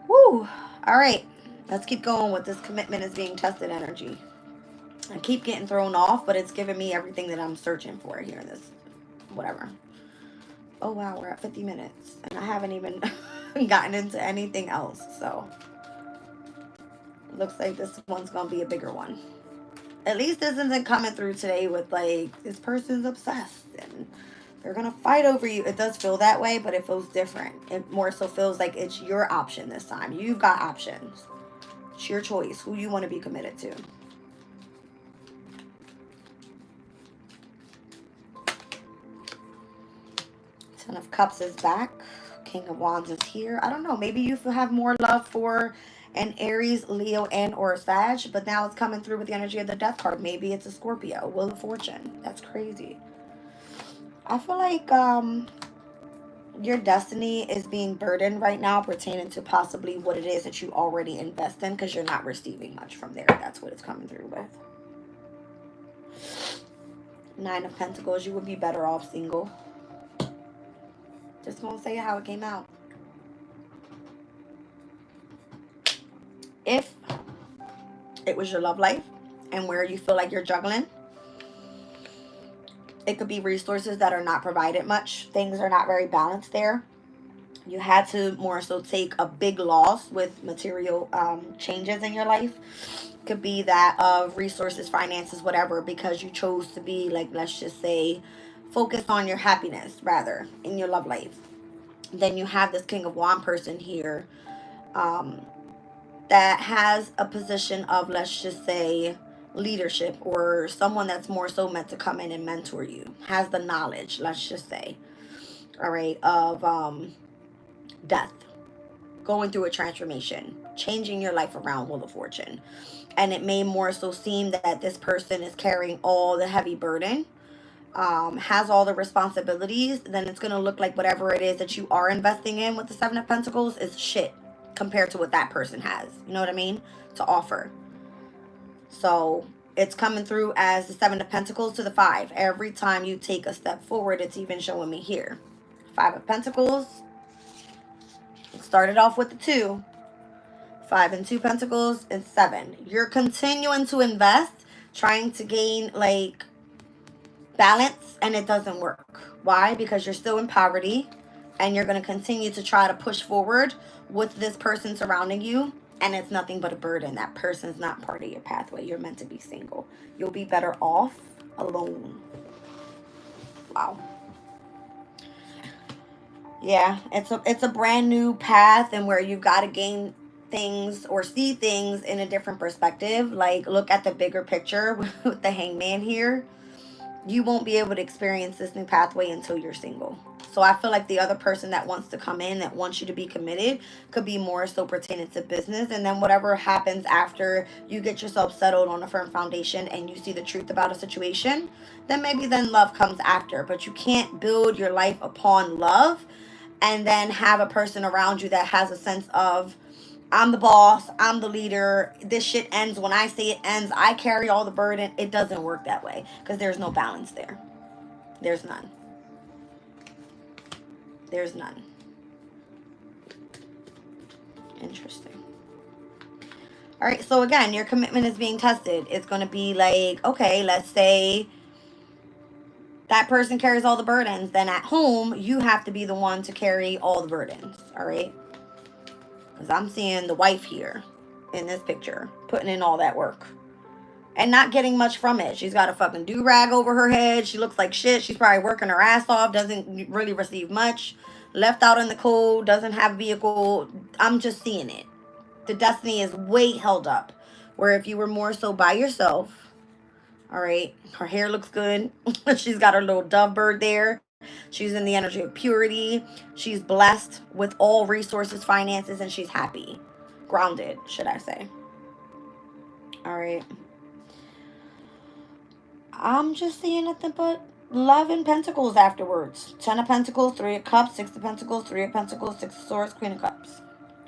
Woo! All right. Let's keep going with this commitment is being tested energy. I keep getting thrown off, but it's giving me everything that I'm searching for here in this, whatever. Oh, wow, we're at 50 minutes. And I haven't even gotten into anything else. So, looks like this one's going to be a bigger one. At least this isn't coming through today with, like, this person's obsessed. And they're going to fight over you. It does feel that way, but it feels different. It more so feels like it's your option this time. You've got options. It's your choice, who you want to be committed to. Ten of Cups is back. King of Wands is here. I don't know. Maybe you have more love for an Aries, Leo, and or a Sag. But now it's coming through with the energy of the Death card. Maybe it's a Scorpio. Wheel of Fortune. That's crazy. I feel like your destiny is being burdened right now pertaining to possibly what it is that you already invest in because you're not receiving much from there. That's what it's coming through with. Nine of Pentacles, you would be better off single. Just gonna say how it came out. If it was your love life and where you feel like you're juggling, it could be resources that are not provided much. Things are not very balanced there. You had to more so take a big loss with material changes in your life. Could be that of resources, finances, whatever, because you chose to be, like, let's just say, focused on your happiness rather in your love life. Then you have this King of Wands person here that has a position of, let's just say, leadership, or someone that's more so meant to come in and mentor you, has the knowledge, let's just say, all right, of death, going through a transformation, changing your life around, Wheel of Fortune. And it may more so seem that this person is carrying all the heavy burden, has all the responsibilities. Then it's going to look like whatever it is that you are investing in with the Seven of Pentacles is shit compared to what that person has, you know what I mean, to offer. So it's coming through as the Seven of Pentacles to the Five. Every time you take a step forward, it's even showing me here. Five of Pentacles. It started off with the 2. 5 and 2 Pentacles and 7. You're continuing to invest, trying to gain, like, balance, and it doesn't work. Why? Because you're still in poverty, and you're going to continue to try to push forward with this person surrounding you, and it's nothing but a burden. That person's not part of your pathway. You're meant to be single. You'll be better off alone. Wow. Yeah, it's a brand new path, and where you've got to gain things or see things in a different perspective. Like, look at the bigger picture with the Hangman here. You won't be able to experience this new pathway until you're single. So I feel like the other person that wants to come in, that wants you to be committed, could be more so pertaining to business. And then whatever happens after you get yourself settled on a firm foundation and you see the truth about a situation, then maybe then love comes after. But you can't build your life upon love and then have a person around you that has a sense of, I'm the boss, I'm the leader, this shit ends when I say it ends, I carry all the burden. It doesn't work that way because there's no balance there. There's none. There's none. Interesting. All right, so again, your commitment is being tested. It's going to be like, okay, let's say that person carries all the burdens. Then at home, you have to be the one to carry all the burdens, all right? Because I'm seeing the wife here in this picture, putting in all that work and not getting much from it. She's got a fucking do-rag over her head. She looks like shit. She's probably working her ass off, doesn't really receive much. Left out in the cold, doesn't have a vehicle. I'm just seeing it. The destiny is way held up. Where if you were more so by yourself, all right, her hair looks good. She's got her little dove bird there. She's in the energy of purity. She's blessed with all resources, finances, and she's happy. Grounded, should I say. All right. I'm just seeing nothing but love and pentacles afterwards. 10 of Pentacles, 3 of Cups, 6 of Pentacles, 3 of Pentacles, 6 of Swords, Queen of Cups.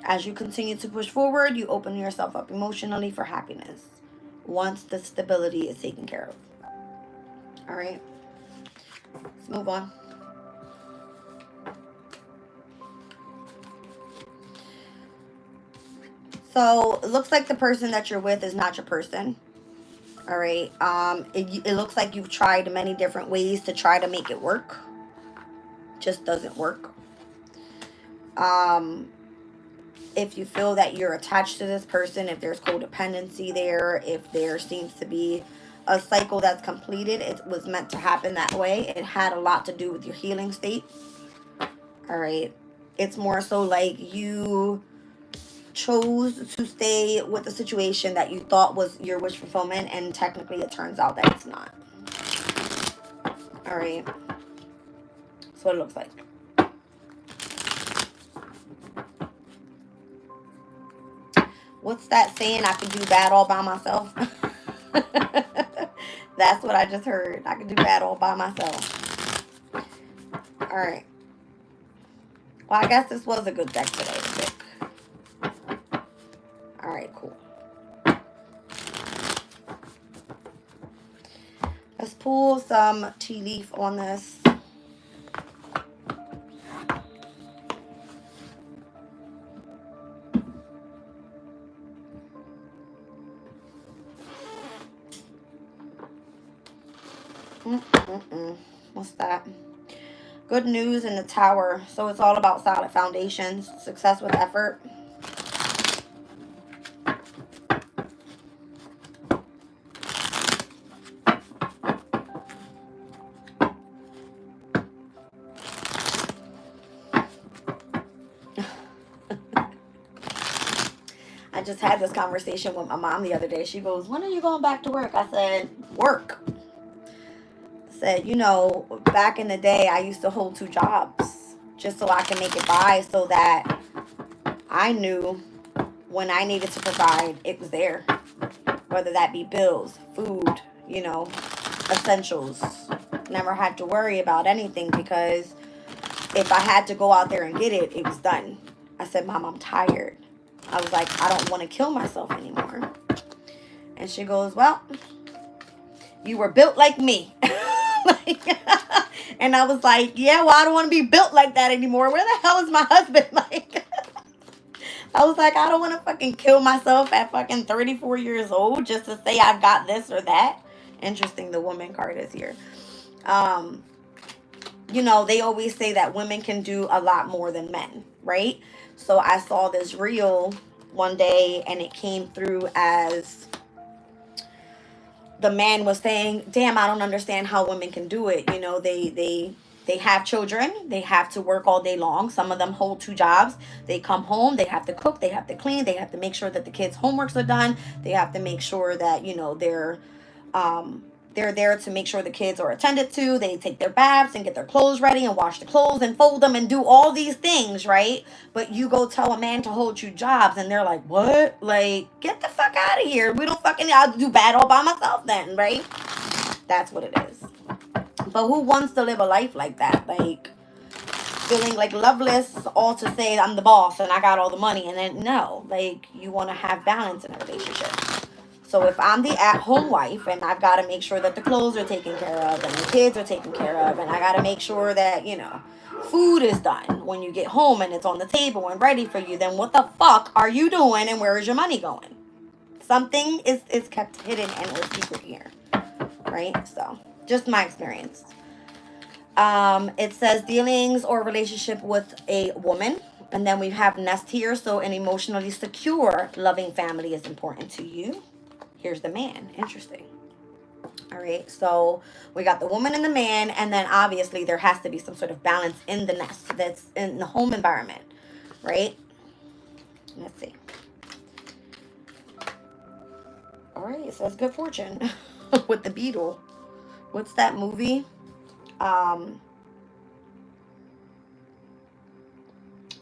As you continue to push forward, you open yourself up emotionally for happiness once the stability is taken care of. All right. Let's move on. So it looks like the person that you're with is not your person. All right. It looks like you've tried many different ways to try to make it work. Just doesn't work. If you feel that you're attached to this person, if there's codependency there, if there seems to be a cycle that's completed, it was meant to happen that way. It had a lot to do with your healing state. All right. It's more so like you chose to stay with the situation that you thought was your wish fulfillment, and technically it turns out that it's not. All right. That's what it looks like. What's that saying? I can do bad all by myself. That's what I just heard. I can do bad all by myself. All right. Well, I guess this was a good deck today to pick. All right, cool. pull some tea leaf on this. What's that? Good news in the Tower. So it's all about solid foundations, success with effort. I just had this conversation with my mom the other day. She goes, when are you going back to work? I said, work. I said, you know, back in the day, I used to hold 2 jobs just so I can make it by, so that I knew when I needed to provide, it was there. Whether that be bills, food, you know, essentials. Never had to worry about anything, because if I had to go out there and get it, it was done. I said, Mom, I'm tired. I was like, I don't want to kill myself anymore. And she goes, well, you were built like me. And I was like, yeah, well, I don't want to be built like that anymore. Where the hell is my husband? Like, I was like, I don't want to fucking kill myself at fucking 34 years old just to say I've got this or that. Interesting, the woman card is here. You know, they always say that women can do a lot more than men, right? So I saw this reel one day, and it came through as the man was saying, damn, I don't understand how women can do it. You know, they have children, they have to work all day long. Some of them hold 2 jobs. They come home, they have to cook, they have to clean, they have to make sure that the kids' homeworks are done. They have to make sure that, you know, they're there to make sure the kids are attended to. They take their baths and get their clothes ready and wash the clothes and fold them and do all these things, right? But you go tell a man to hold 2 jobs, and they're like, what? Like, get the fuck out of here. We don't fucking, I'll do bad all by myself then, right? That's what it is. But who wants to live a life like that? Like, feeling like loveless, all to say I'm the boss and I got all the money. And then, no. Like, you want to have balance in a relationship. So if I'm the at-home wife, and I've got to make sure that the clothes are taken care of and the kids are taken care of, and I got to make sure that, you know, food is done when you get home and it's on the table and ready for you, then what the fuck are you doing, and where is your money going? Something is kept hidden and or secret here, right? So just my experience. It says dealings or relationship with a woman. And then we have nest here. So an emotionally secure, loving family is important to you. Here's the man. Interesting. All right. So we got the woman and the man. And then obviously there has to be some sort of balance in the nest that's in the home environment. Right? Let's see. All right. It says good fortune with the beetle. What's that movie?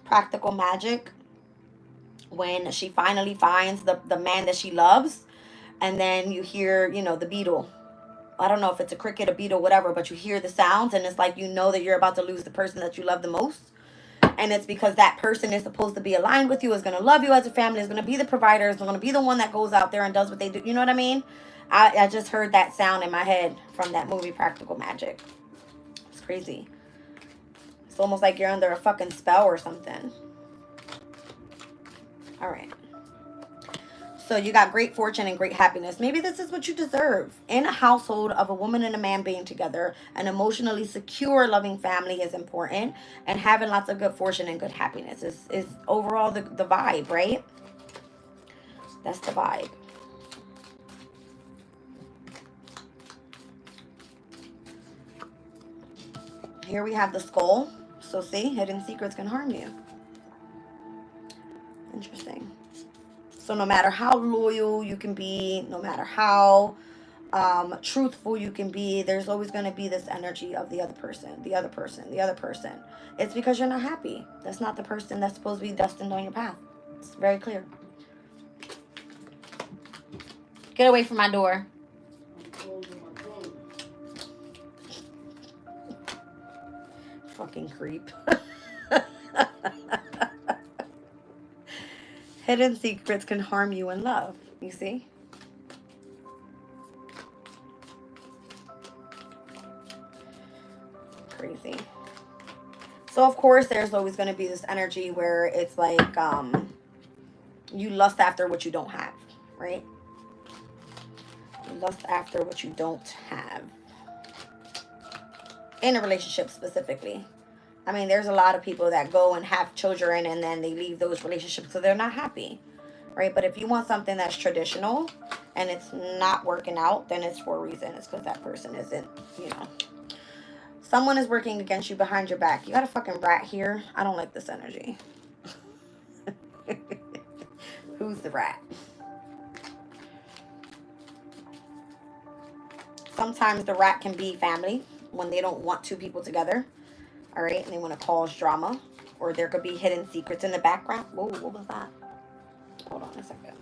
Practical Magic, when she finally finds the man that she loves, and then you hear, you know, the beetle. I don't know if it's a cricket, a beetle, whatever, but you hear the sounds, and it's like, you know that you're about to lose the person that you love the most. And it's because that person is supposed to be aligned with you, is going to love you as a family, is going to be the provider, is going to be the one that goes out there and does what they do. You know what I mean? I just heard that sound in my head from that movie, Practical Magic. It's crazy. It's almost like you're under a fucking spell or something. All right. So you got great fortune and great happiness. Maybe this is what you deserve. In a household of a woman and a man being together, an emotionally secure, loving family is important. And having lots of good fortune and good happiness is overall the vibe, right? That's the vibe. Here we have the skull. So see, hidden secrets can harm you. Interesting. So no matter how loyal you can be, no matter how truthful you can be, there's always going to be this energy of the other person, the other person, the other person. It's because you're not happy. That's not the person that's supposed to be destined on your path. It's very clear. Get away from my door. Fucking creep. Hidden secrets can harm you in love. You see? So, of course, there's always going to be this energy where it's like you lust after what you don't have, right? You lust after what you don't have. In a relationship specifically. I mean, there's a lot of people that go and have children and then they leave those relationships because they're not happy, right? But if you want something that's traditional and it's not working out, then it's for a reason. It's because that person isn't, you know. Someone is working against you behind your back. You got a fucking rat here. I don't like this energy. Who's the rat? Sometimes the rat can be family when they don't want two people together. All right, and they want to cause drama. Or there could be hidden secrets in the background. Whoa, what was that? Hold on a second.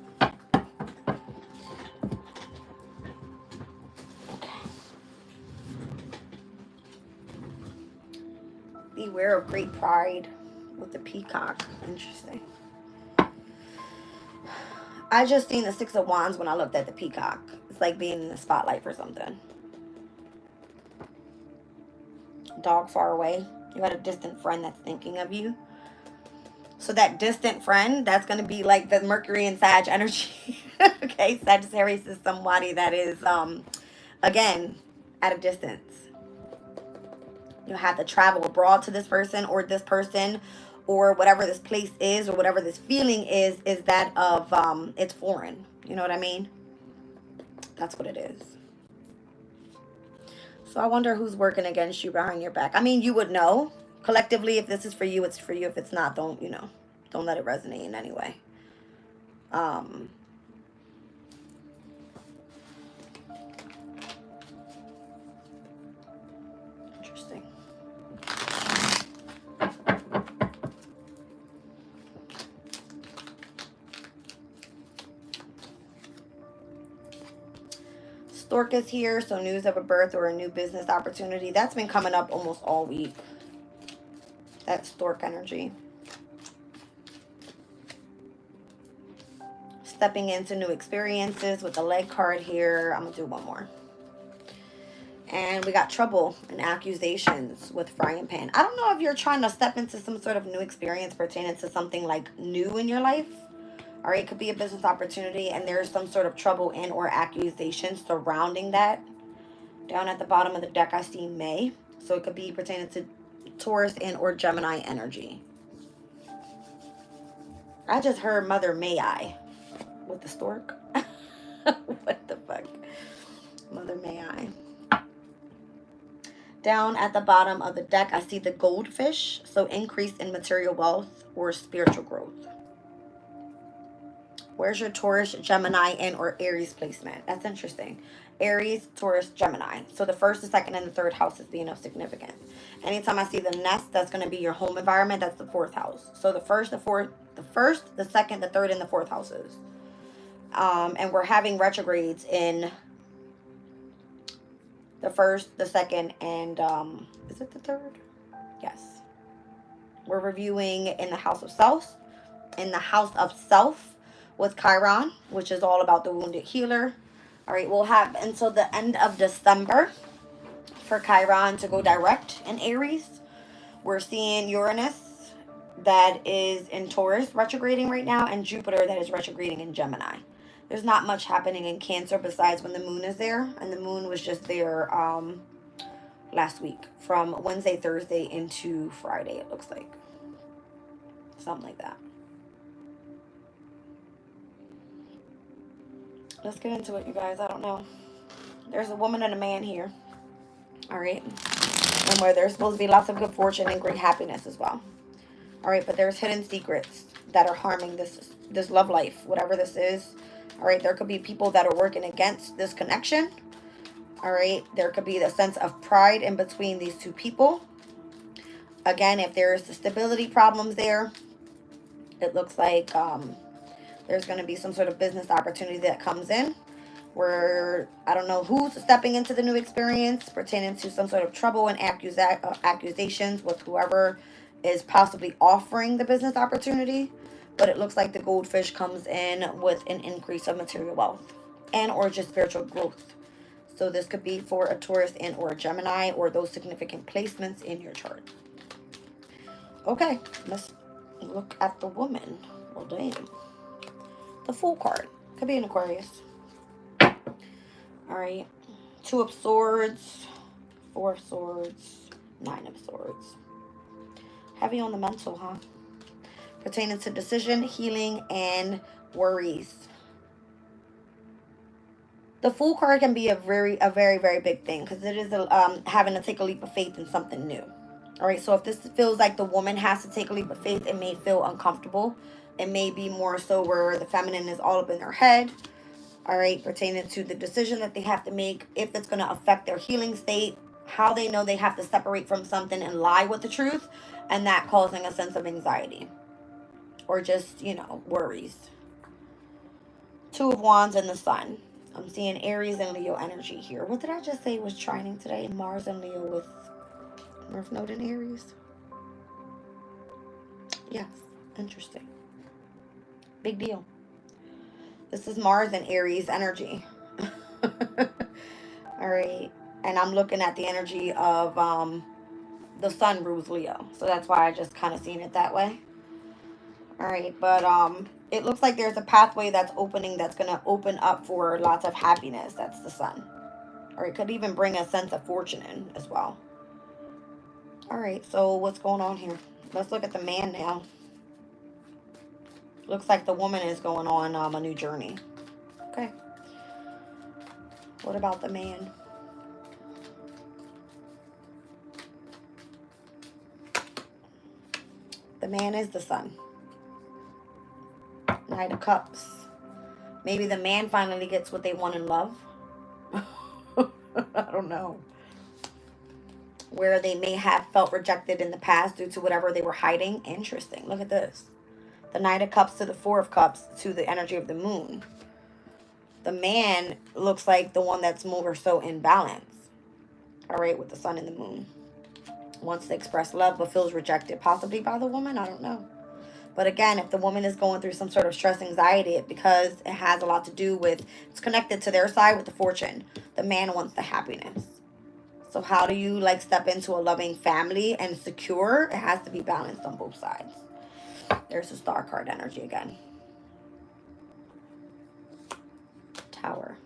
Okay. Beware of great pride with the peacock. Interesting. I just seen the Six of Wands when I looked at the peacock. It's like being in the spotlight for something. Dog far away. You got a distant friend that's thinking of you. So that distant friend, that's going to be like the Mercury and Sag energy. Okay, Sagittarius is somebody that is, again, at a distance. You have to travel abroad to this person, or whatever this place is, or whatever this feeling is that of, it's foreign. You know what I mean? That's what it is. So I wonder who's working against you behind your back. I mean, you would know. Collectively, if this is for you, it's for you. If it's not, don't let it resonate in any way. Interesting. Stork is here, so news of a birth or a new business opportunity. That's been coming up almost all week. That stork energy. Stepping into new experiences with the leg card here. I'm going to do one more. And we got trouble and accusations with frying pan. I don't know if you're trying to step into some sort of new experience pertaining to something like new in your life. All right, it could be a business opportunity and there's some sort of trouble and or accusations surrounding that. Down at the bottom of the deck, I see May. So it could be pertaining to Taurus and or Gemini energy. I just heard Mother May I with the stork. What the fuck? Mother May I. Down at the bottom of the deck, I see the goldfish. So increase in material wealth or spiritual growth. Where's your Taurus, Gemini, and or Aries placement? That's interesting. Aries, Taurus, Gemini. So the first, the second, and the third house is being of significance. Anytime I see the nest, that's going to be your home environment. That's the fourth house. So the first, the second, the third, and the fourth houses. And we're having retrogrades in the first, the second, and is it the third? Yes. We're reviewing in the house of self, with Chiron, which is all about the wounded healer. All right, we'll have until the end of December for Chiron to go direct in Aries. We're seeing Uranus that is in Taurus retrograding right now, and Jupiter that is retrograding in Gemini. There's not much happening in Cancer besides when the moon is there, and the moon was just there last week from Wednesday, Thursday into Friday, it looks like. Something like that. Let's get into it, you guys. I don't know. There's a woman and a man here. All right. And where there's supposed to be lots of good fortune and great happiness as well. All right. But there's hidden secrets that are harming this love life, whatever this is. All right. There could be people that are working against this connection. All right. There could be the sense of pride in between these two people. Again, if there's the stability problems there, it looks like there's going to be some sort of business opportunity that comes in where I don't know who's stepping into the new experience pertaining to some sort of trouble and accusations with whoever is possibly offering the business opportunity. But it looks like the goldfish comes in with an increase of material wealth and or just spiritual growth. So this could be for a Taurus and or a Gemini or those significant placements in your chart. Okay, let's look at the woman. Well, damn. The Fool card. Could be an Aquarius. All right. 2 of Swords, 4 of Swords, 9 of Swords. Heavy on the mental, huh? Pertaining to decision, healing, and worries. The Fool card can be a very, very big thing because it is having to take a leap of faith in something new. All right, so if this feels like the woman has to take a leap of faith, it may feel uncomfortable. It may be more so where the feminine is all up in their head. All right, pertaining to the decision that they have to make, if it's going to affect their healing state, how they know they have to separate from something and lie with the truth, and that causing a sense of anxiety or just, worries. 2 of Wands and the Sun. I'm seeing Aries and Leo energy here. What did I just say was trining today? Mars and Leo with North Node in Aries. Yes, interesting. Big deal. This is Mars and Aries energy. All right. And I'm looking at the energy of the Sun rules Leo. So that's why I just kind of seen it that way. All right. But it looks like there's a pathway that's opening that's going to open up for lots of happiness. That's the Sun. Or it could even bring a sense of fortune in as well. All right. So what's going on here? Let's look at the man now. Looks like the woman is going on a new journey. Okay. What about the man? The man is the Sun. Knight of Cups. Maybe the man finally gets what they want in love. I don't know. Where they may have felt rejected in the past due to whatever they were hiding. Interesting. Look at this. The Knight of Cups to the 4 of Cups to the energy of the moon. The man looks like the one that's more so in balance. All right, with the sun and the moon. Wants to express love but feels rejected, possibly by the woman. I don't know. But again, if the woman is going through some sort of stress, anxiety, because it has a lot to do with, it's connected to their side with the fortune. The man wants the happiness. So how do you step into a loving family and secure? It has to be balanced on both sides. There's the Star card energy again. Tower.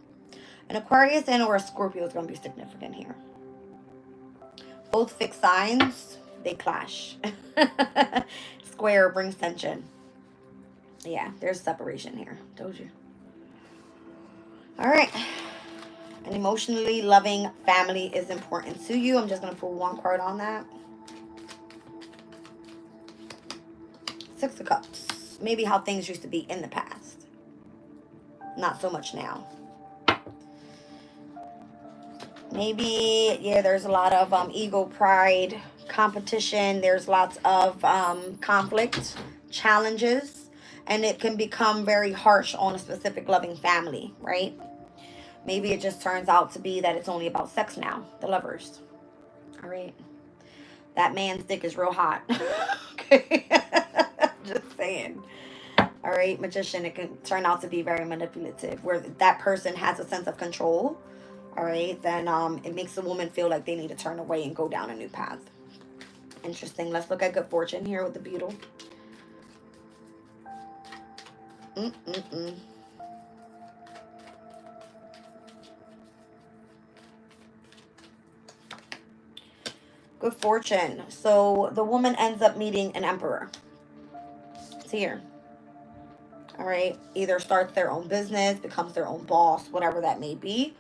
An Aquarius and or a Scorpio is going to be significant here. Both fixed signs, they clash. Square brings tension. Yeah, there's separation here. Told you. All right. An emotionally loving family is important to you. I'm just going to pull one card on that. 6 of Cups. Maybe how things used to be in the past. Not so much now. Maybe, yeah, there's a lot of ego, pride, competition. There's lots of conflict, challenges, and it can become very harsh on a specific loving family, right? Maybe it just turns out to be that it's only about sex now, the lovers. All right. That man's dick is real hot. Okay. Just saying. All right, Magician, it can turn out to be very manipulative, where that person has a sense of control. All right, then it makes the woman feel like they need to turn away and go down a new path. Interesting. Let's look at good fortune here with the beetle. Good fortune. So the woman ends up meeting an emperor. It's here. All right, either starts their own business, becomes their own boss, whatever that may be.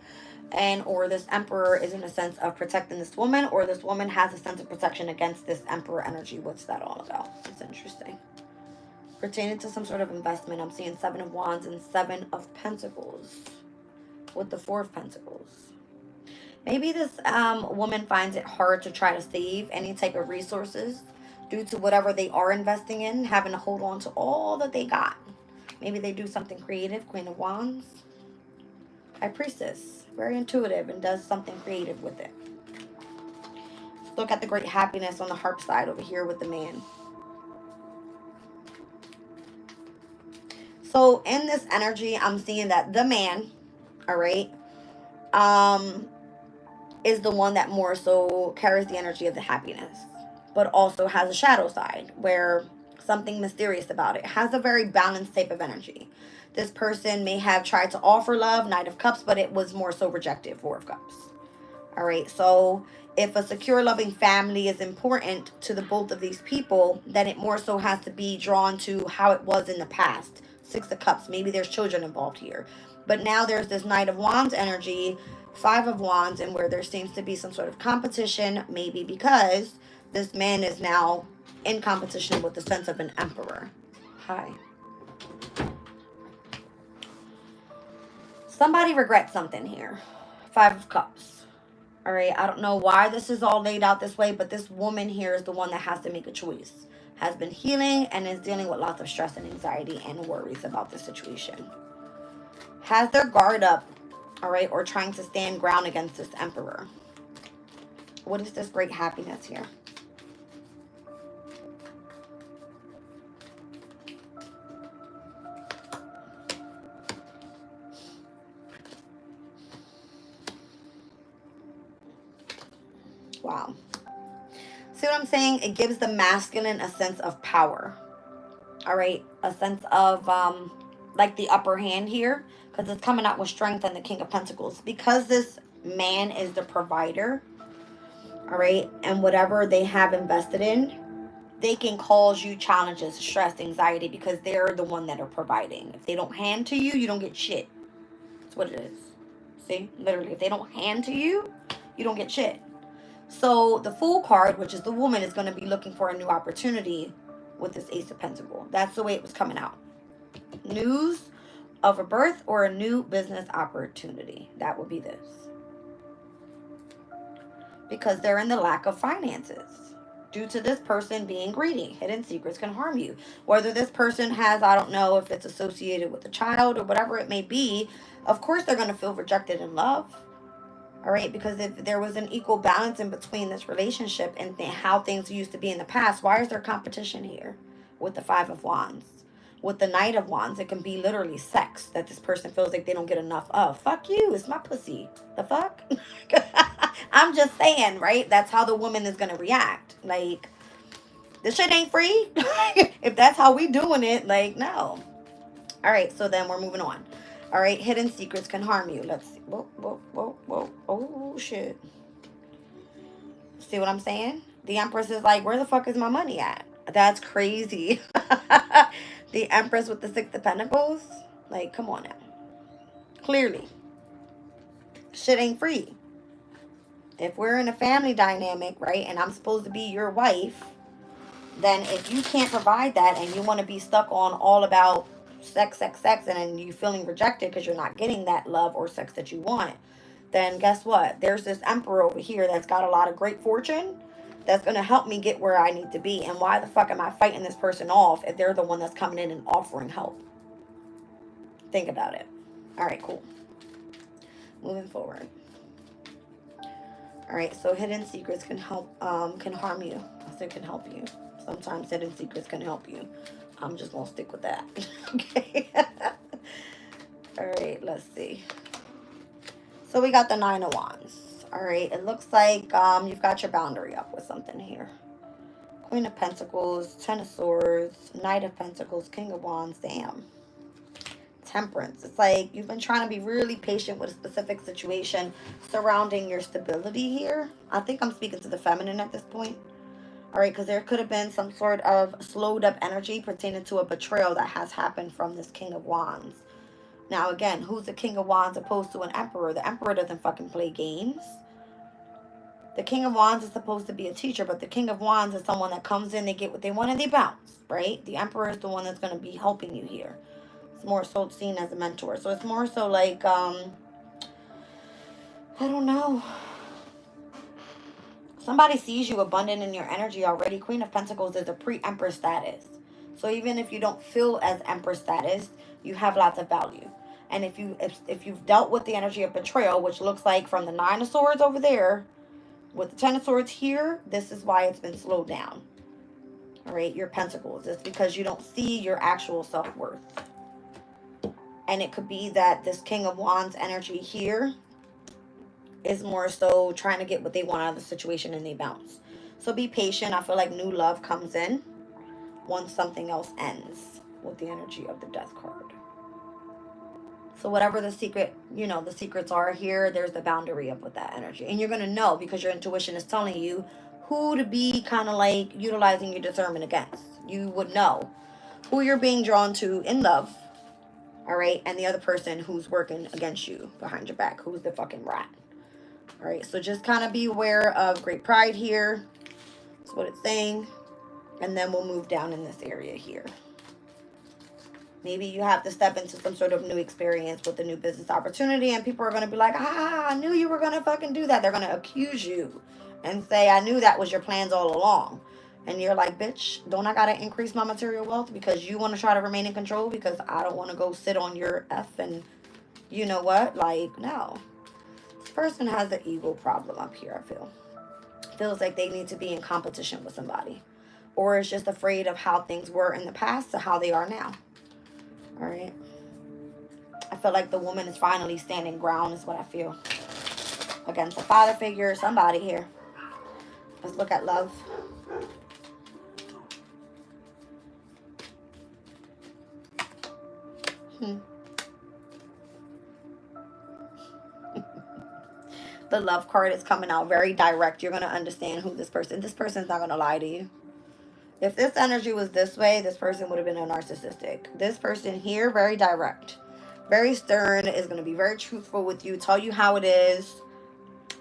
And or this emperor is in a sense of protecting this woman, or this woman has a sense of protection against this emperor energy. What's that all about? It's interesting. Pertaining to some sort of investment, I'm seeing 7 of Wands and 7 of Pentacles with the 4 of Pentacles. Maybe this woman finds it hard to try to save any type of resources due to whatever they are investing in, having to hold on to all that they got. Maybe they do something creative. Queen of Wands. High Priestess. Very intuitive and does something creative with it. Let's look at the great happiness on the harp side over here with the man. So in this energy, I'm seeing that the man, all right, is the one that more so carries the energy of the happiness. but also has a shadow side where something mysterious about it. It has a very balanced type of energy. This person may have tried to offer love, Knight of Cups, but it was more so rejected, Four of Cups. All right, so if a secure, loving family is important to the both of these people, then it more so has to be drawn to how it was in the past. Six of Cups, maybe there's children involved here. But now there's this Knight of Wands energy, Five of Wands, and where there seems to be some sort of competition, maybe because this man is now in competition with the sense of an emperor. Hi. Somebody regrets something here. Five of Cups. All right, I don't know why this is all laid out this way, but this woman here is the one that has to make a choice. Has been healing and is dealing with lots of stress and anxiety and worries about the situation. Has their guard up, all right, or trying to stand ground against this emperor. What is this great happiness here? Wow. See what I'm saying? It gives the masculine a sense of power. All right, a sense of like the upper hand here, because it's coming out with strength and the King of Pentacles. Because this man is the provider, all right, and whatever they have invested in, they can cause you challenges, stress, anxiety, because they're the one that are providing. If they don't hand to you, you don't get shit. That's what it is. See, literally, if they don't hand to you, you don't get shit. So the Fool card, which is the woman, is going to be looking for a new opportunity with this Ace of Pentacles. That's the way it was coming out. News of a birth or a new business opportunity. That would be this. Because they're in the lack of finances. Due to this person being greedy. Hidden secrets can harm you. Whether this person has, I don't know if it's associated with a child or whatever it may be, of course they're going to feel rejected in love. All right, because if there was an equal balance in between this relationship and how things used to be in the past, why is there competition here with the Five of Wands? With the Knight of Wands, it can be literally sex that this person feels like they don't get enough of. Fuck you, it's my pussy. The fuck? I'm just saying, right? That's how the woman is going to react. Like, this shit ain't free. If that's how we doing it, like, no. All right, so then we're moving on. All right, hidden secrets can harm you. Let's see. Whoa, whoa, whoa, whoa. Oh, shit. See what I'm saying? The Empress is like, where the fuck is my money at? That's crazy. The Empress with the Six of Pentacles. Like, come on now. Clearly. Shit ain't free. If we're in a family dynamic, right, and I'm supposed to be your wife, then if you can't provide that and you want to be stuck on all about sex, and then you feeling rejected because you're not getting that love or sex that you want, then guess what? There's this emperor over here that's got a lot of great fortune that's going to help me get where I need to be. And why the fuck am I fighting this person off if they're the one that's coming in and offering help? Think about it. All right, cool. Moving forward. All right, so hidden secrets can help, can harm you. I said can help you. Sometimes hidden secrets can help you. I'm just going to stick with that. Okay. All right, let's see. So we got the Nine of Wands. All right, it looks like you've got your boundary up with something here. Queen of Pentacles, Ten of Swords, Knight of Pentacles, King of Wands. Damn. Temperance. It's like you've been trying to be really patient with a specific situation surrounding your stability here. I think I'm speaking to the feminine at this point. All right, because there could have been some sort of slowed up energy pertaining to a betrayal that has happened from this King of Wands. Now, again, who's the King of Wands opposed to an Emperor? The Emperor doesn't fucking play games. The King of Wands is supposed to be a teacher, but the King of Wands is someone that comes in, they get what they want, and they bounce, right? The Emperor is the one that's going to be helping you here. It's more so seen as a mentor. So it's more so like, I don't know. Somebody sees you abundant in your energy already. Queen of Pentacles is a pre-Empress status. So even if you don't feel as Empress status, you have lots of value. And if you've dealt with the energy of betrayal, which looks like from the Nine of Swords over there, with the Ten of Swords here, this is why it's been slowed down. All right, your Pentacles. It's because you don't see your actual self-worth. And it could be that this King of Wands energy here is more so trying to get what they want out of the situation and they bounce. So be patient. I feel like new love comes in once something else ends with the energy of the Death card. So whatever the secret, the secrets are here, there's the boundary up with that energy. And you're going to know because your intuition is telling you who to be kind of like utilizing your discernment against. You would know who you're being drawn to in love, all right? And the other person who's working against you behind your back, who's the fucking rat. All right, so just kind of be aware of great pride here. That's what it's saying. And then we'll move down in this area here. Maybe you have to step into some sort of new experience with a new business opportunity, and people are going to be like, I knew you were going to fucking do that. They're going to accuse you and say, I knew that was your plans all along. And you're like, bitch, don't I got to increase my material wealth because you want to try to remain in control because I don't want to go sit on your F and you know what? Like, no. This person has an ego problem up here, I feel. Feels like they need to be in competition with somebody. Or is just afraid of how things were in the past to how they are now. All right. I feel like the woman is finally standing ground is what I feel. Against a father figure, somebody here. Let's look at love. The love card is coming out very direct. You're going to understand who this person's not going to lie to you. If this energy was this way, this person would have been a narcissistic. This person here, very direct, very stern, is going to be very truthful with you, tell you how it is.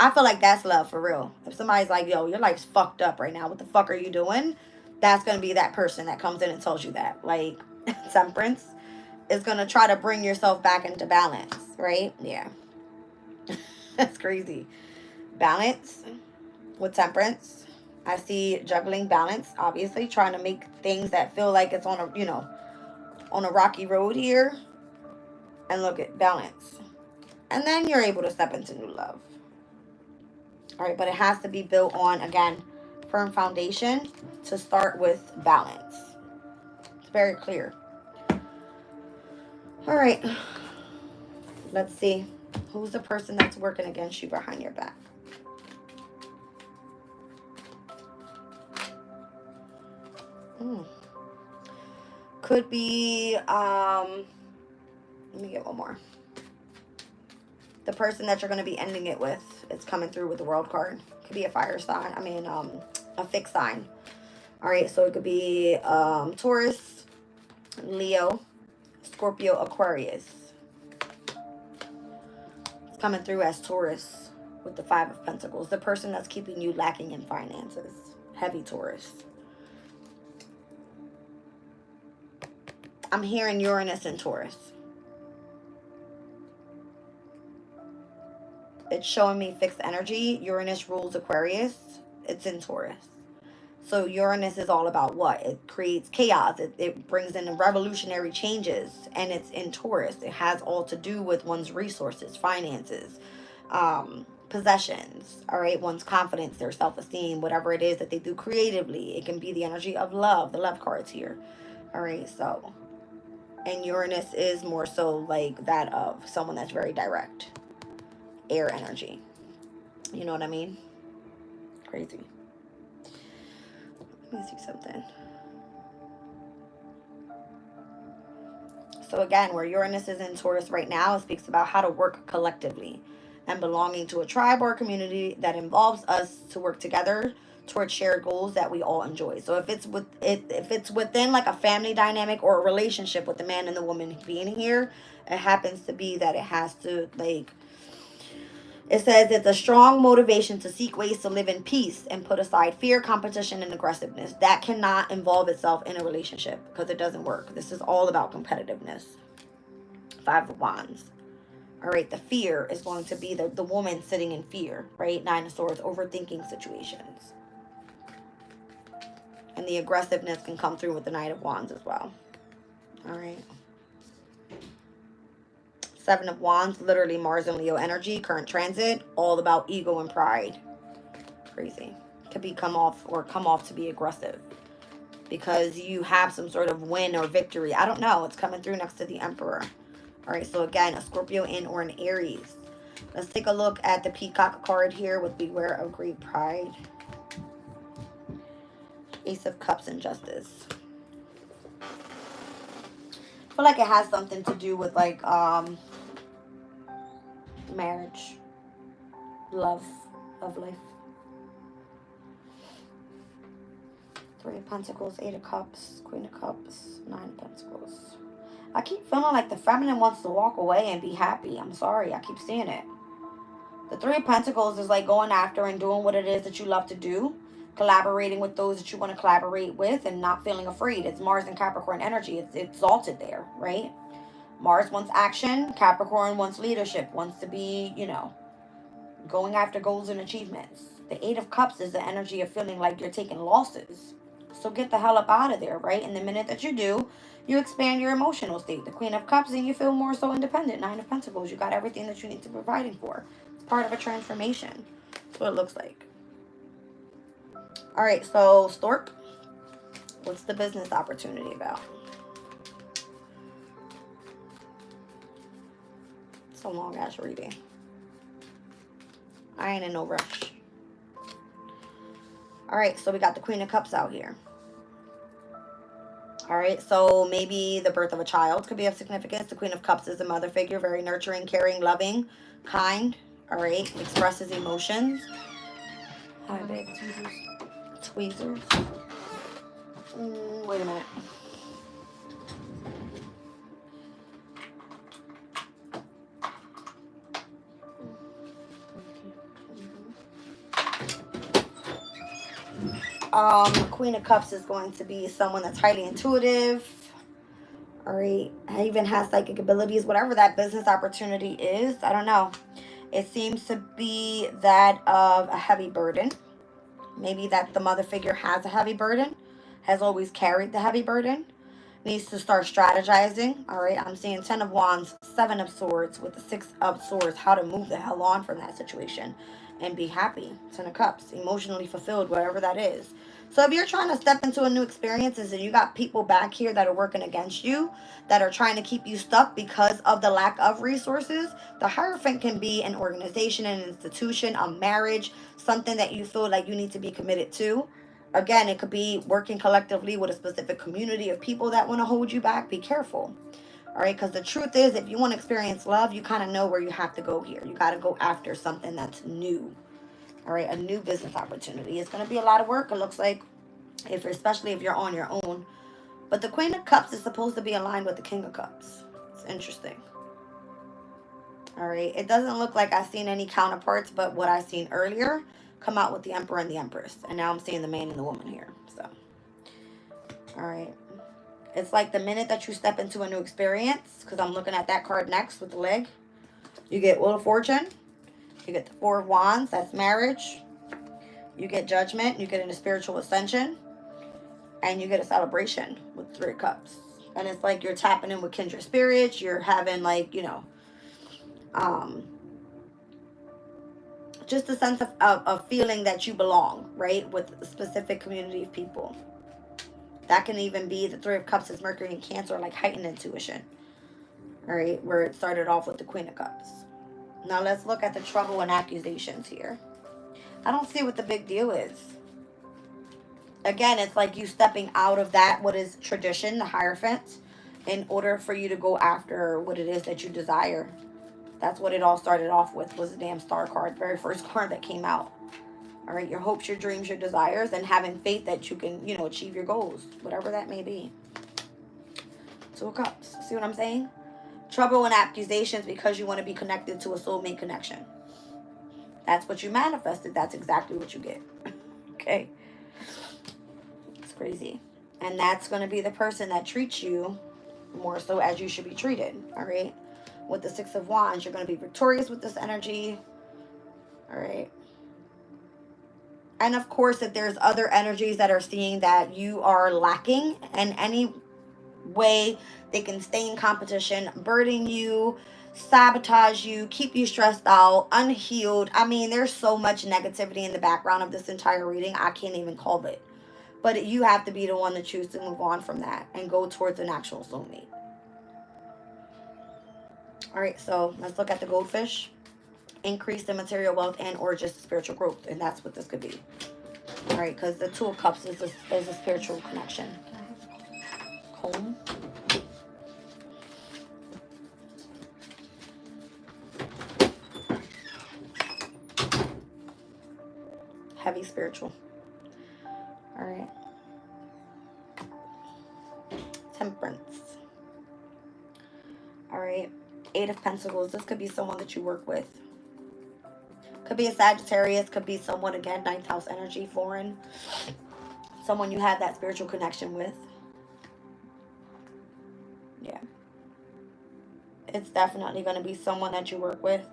I feel like that's love for real. If somebody's like, yo, your life's fucked up right now, what the fuck are you doing? That's going to be that person that comes in and tells you that. Like, Temperance is going to try to bring yourself back into balance, right? Yeah. That's crazy. Balance with Temperance. I see juggling balance, obviously, trying to make things that feel like it's on a, on a rocky road here. And look at balance. And then you're able to step into new love. All right, but it has to be built on, again, firm foundation to start with balance. It's very clear. All right. Let's see. Who's the person that's working against you behind your back? Could be, let me get one more. The person that you're going to be ending it with, it's coming through with the World card. Could be a fire sign. A fixed sign. All right, so it could be Taurus, Leo, Scorpio, Aquarius. It's coming through as Taurus with the Five of Pentacles. The person that's keeping you lacking in finances. Heavy Taurus. I'm hearing Uranus and Taurus. It's showing me fixed energy. Uranus rules Aquarius. It's in Taurus. So Uranus is all about what? It creates chaos. It brings in revolutionary changes. And it's in Taurus. It has all to do with one's resources, finances, possessions. All right. One's confidence, their self-esteem, whatever it is that they do creatively. It can be the energy of love. The love card's here. All right. So, and Uranus is more so like that of someone that's very direct. Air energy. You know what I mean? Crazy. Let me see something. So again, where Uranus is in Taurus right now, it speaks about how to work collectively and belonging to a tribe or a community that involves us to work together towards shared goals that we all enjoy. So if it's within like a family dynamic or a relationship with the man and the woman being here, it happens to be that it has to like, it says it's a strong motivation to seek ways to live in peace and put aside fear, competition, and aggressiveness. That cannot involve itself in a relationship because it doesn't work. This is all about competitiveness. Five of Wands. All right, the fear is going to be the woman sitting in fear, right? Nine of Swords, overthinking situations. And the aggressiveness can come through with the Knight of Wands as well. All right. Seven of Wands, literally Mars and Leo energy, current transit, all about ego and pride. Crazy. Could come off to be aggressive because you have some sort of win or victory. I don't know. It's coming through next to the Emperor. All right, so again, a Scorpio in or an Aries. Let's take a look at the Peacock card here with Beware of Great Pride. Ace of Cups and Justice. I feel like it has something to do with like marriage, love of life. Three of Pentacles, Eight of Cups, Queen of Cups, Nine of Pentacles. I keep feeling like the feminine wants to walk away and be happy. I'm sorry, I keep seeing it. The Three of Pentacles is like going after and doing what it is that you love to do. Collaborating with those that you want to collaborate with and not feeling afraid. It's Mars and Capricorn energy. It's exalted there, right? Mars wants action. Capricorn wants leadership. Wants to be, you know, going after goals and achievements. The Eight of Cups is the energy of feeling like you're taking losses. So get the hell up out of there, right? And the minute that you do, you expand your emotional state. The Queen of Cups, and you feel more so independent. Nine of Pentacles, you got everything that you need to be providing for. It's part of a transformation. That's what it looks like. All right, so Stork, what's the business opportunity about? It's a long ass reading. I ain't in no rush. All right, so we got the Queen of Cups out here. All right, so maybe the birth of a child could be of significance. The Queen of Cups is a mother figure, very nurturing, caring, loving, kind. All right, expresses emotions. Hi, babe. Tweezers. Wait a minute. Queen of Cups is going to be someone that's highly intuitive. All right, even has psychic abilities, whatever that business opportunity is. I don't know. It seems to be that of a heavy burden. Maybe that the mother figure has a heavy burden, has always carried the heavy burden, needs to start strategizing. All right, I'm seeing 10 of Wands, 7 of Swords with the 6 of Swords, how to move the hell on from that situation and be happy. 10 of Cups, emotionally fulfilled, whatever that is. So if you're trying to step into a new experiences and you got people back here that are working against you, that are trying to keep you stuck because of the lack of resources, the Hierophant can be an organization, an institution, a marriage, something that you feel like you need to be committed to. Again, it could be working collectively with a specific community of people that want to hold you back. Be careful. All right, because the truth is, if you want to experience love, you kind of know where you have to go here. You got to go after something that's new. All right, a new business opportunity. It's going to be a lot of work, it looks like, especially if you're on your own. But the Queen of Cups is supposed to be aligned with the King of Cups. It's interesting. All right, it doesn't look like I've seen any counterparts, but what I've seen earlier come out with the Emperor and the Empress. And now I'm seeing the man and the woman here. So, all right. It's like the minute that you step into a new experience, because I'm looking at that card next with the leg, you get Wheel of Fortune. You get the Four of Wands, that's marriage. You get Judgment, you get a spiritual ascension, and you get a celebration with Three of Cups. And it's like you're tapping in with kindred spirits, you're having like, you know, just a sense of feeling that you belong, right, with a specific community of people. That can even be the Three of Cups is Mercury and Cancer, like heightened intuition, all right, where it started off with the Queen of Cups. Now let's look at the trouble and accusations here. I don't see what the big deal is. Again, it's like you stepping out of that, what is tradition, the Hierophant, in order for you to go after what it is that you desire. That's what it all started off with, was the damn Star card, very first card that came out. All right, your hopes, your dreams, your desires, and having faith that you can, you know, achieve your goals, whatever that may be. Two of Cups. See what I'm saying? Trouble and accusations because you want to be connected to a soulmate connection. That's what you manifested. That's exactly what you get. Okay. It's crazy. And that's going to be the person that treats you more so as you should be treated. All right. With the Six of Wands, you're going to be victorious with this energy. All right. And of course, if there's other energies that are seeing that you are lacking in any way, they can stay in competition, burden you, sabotage you, keep you stressed out, unhealed. I mean, there's so much negativity in the background of this entire reading. I can't even call it. But you have to be the one to choose to move on from that and go towards an actual soulmate. All right, so let's look at the Goldfish. Increase the material wealth and or just spiritual growth. And that's what this could be. All right, because the Two of Cups is a spiritual connection. Comb. Heavy spiritual. All right. Temperance. All right. Eight of Pentacles. This could be someone that you work with. Could be a Sagittarius. Could be someone, again, ninth house energy, foreign. Someone you had that spiritual connection with. Yeah. It's definitely going to be someone that you work with.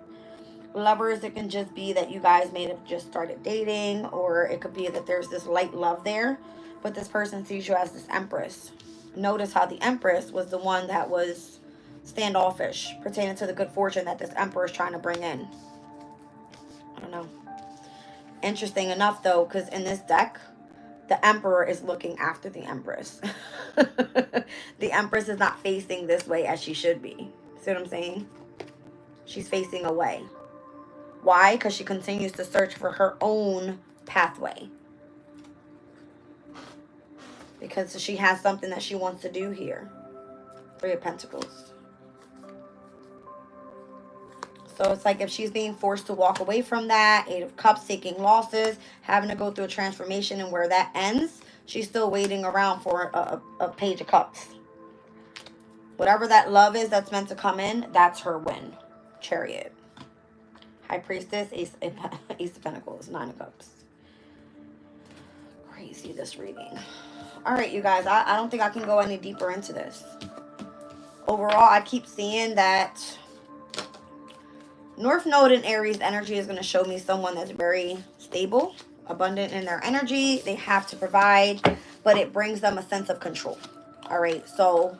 Lovers, it can just be that you guys may have just started dating, or it could be that there's this light love there, but this person sees you as this Empress. Notice how the Empress was the one that was standoffish, pertaining to the good fortune that this Emperor is trying to bring in. I don't know. Interesting enough, though, because in this deck, the Emperor is looking after the Empress. The Empress is not facing this way as she should be. See what I'm saying? She's facing away. Why? Because she continues to search for her own pathway. Because she has something that she wants to do here. Three of Pentacles. So it's like if she's being forced to walk away from that, Eight of Cups, taking losses, having to go through a transformation, and where that ends, she's still waiting around for a Page of Cups. Whatever that love is that's meant to come in, that's her win. Chariot. High Priestess, Ace of Pentacles, Nine of Cups. Crazy, this reading. All right, you guys, I don't think I can go any deeper into this. Overall, I keep seeing that North Node in Aries energy is going to show me someone that's very stable, abundant in their energy. They have to provide, but it brings them a sense of control. All right, so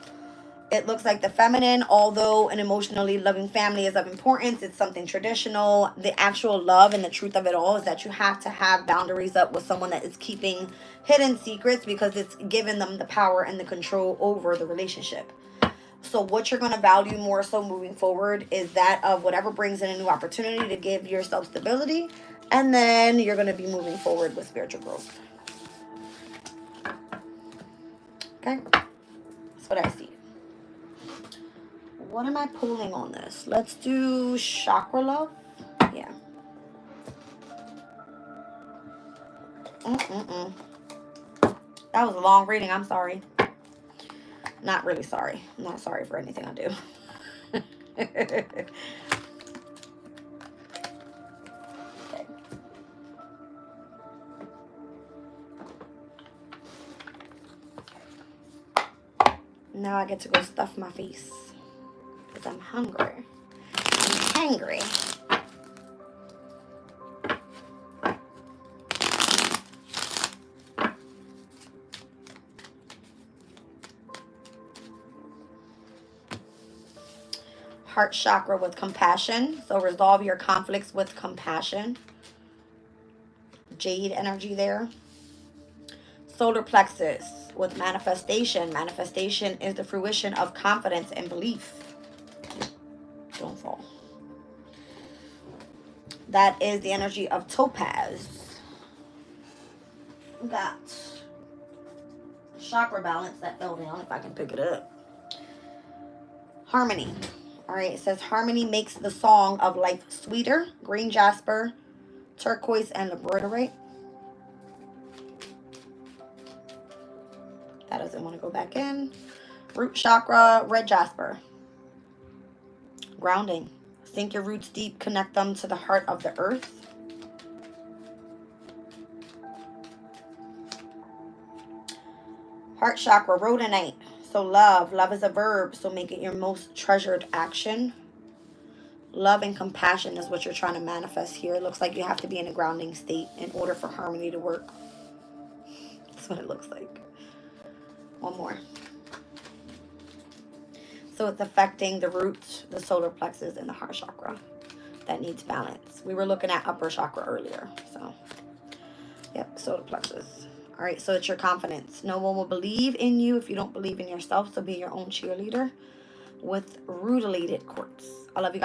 it looks like the feminine, although an emotionally loving family is of importance, it's something traditional. The actual love and the truth of it all is that you have to have boundaries up with someone that is keeping hidden secrets, because it's giving them the power and the control over the relationship. So what you're going to value more so moving forward is that of whatever brings in a new opportunity to give yourself stability. And then you're going to be moving forward with spiritual growth. Okay? That's what I see. What am I pulling on this? Let's do chakra love. Yeah. That was a long reading. I'm sorry. Not really sorry. I'm not sorry for anything I do. Okay. Now I get to go stuff my face. Because I'm hungry. I'm hungry. Heart chakra with compassion. So resolve your conflicts with compassion. Jade energy there. Solar plexus with manifestation. Manifestation is the fruition of confidence and belief. Don't fall. That is the energy of topaz. We got chakra balance that fell down, if I can pick it up. Harmony. All right, it says harmony makes the song of life sweeter. Green jasper, turquoise, and labradorite. That doesn't want to go back in. Root chakra, red jasper. Grounding. Sink your roots deep, connect them to the heart of the earth. Heart chakra, rhodonite. So love is a verb, so make it your most treasured action. Love and compassion is what you're trying to manifest here. It looks like you have to be in a grounding state in order for harmony to work. That's what it looks like. One more. So it's affecting the root, the solar plexus, and the heart chakra. That needs balance. We were looking at upper chakra earlier. So, yep, solar plexus. All right, so it's your confidence. No one will believe in you if you don't believe in yourself. So be your own cheerleader with rutilated quartz. I love you guys.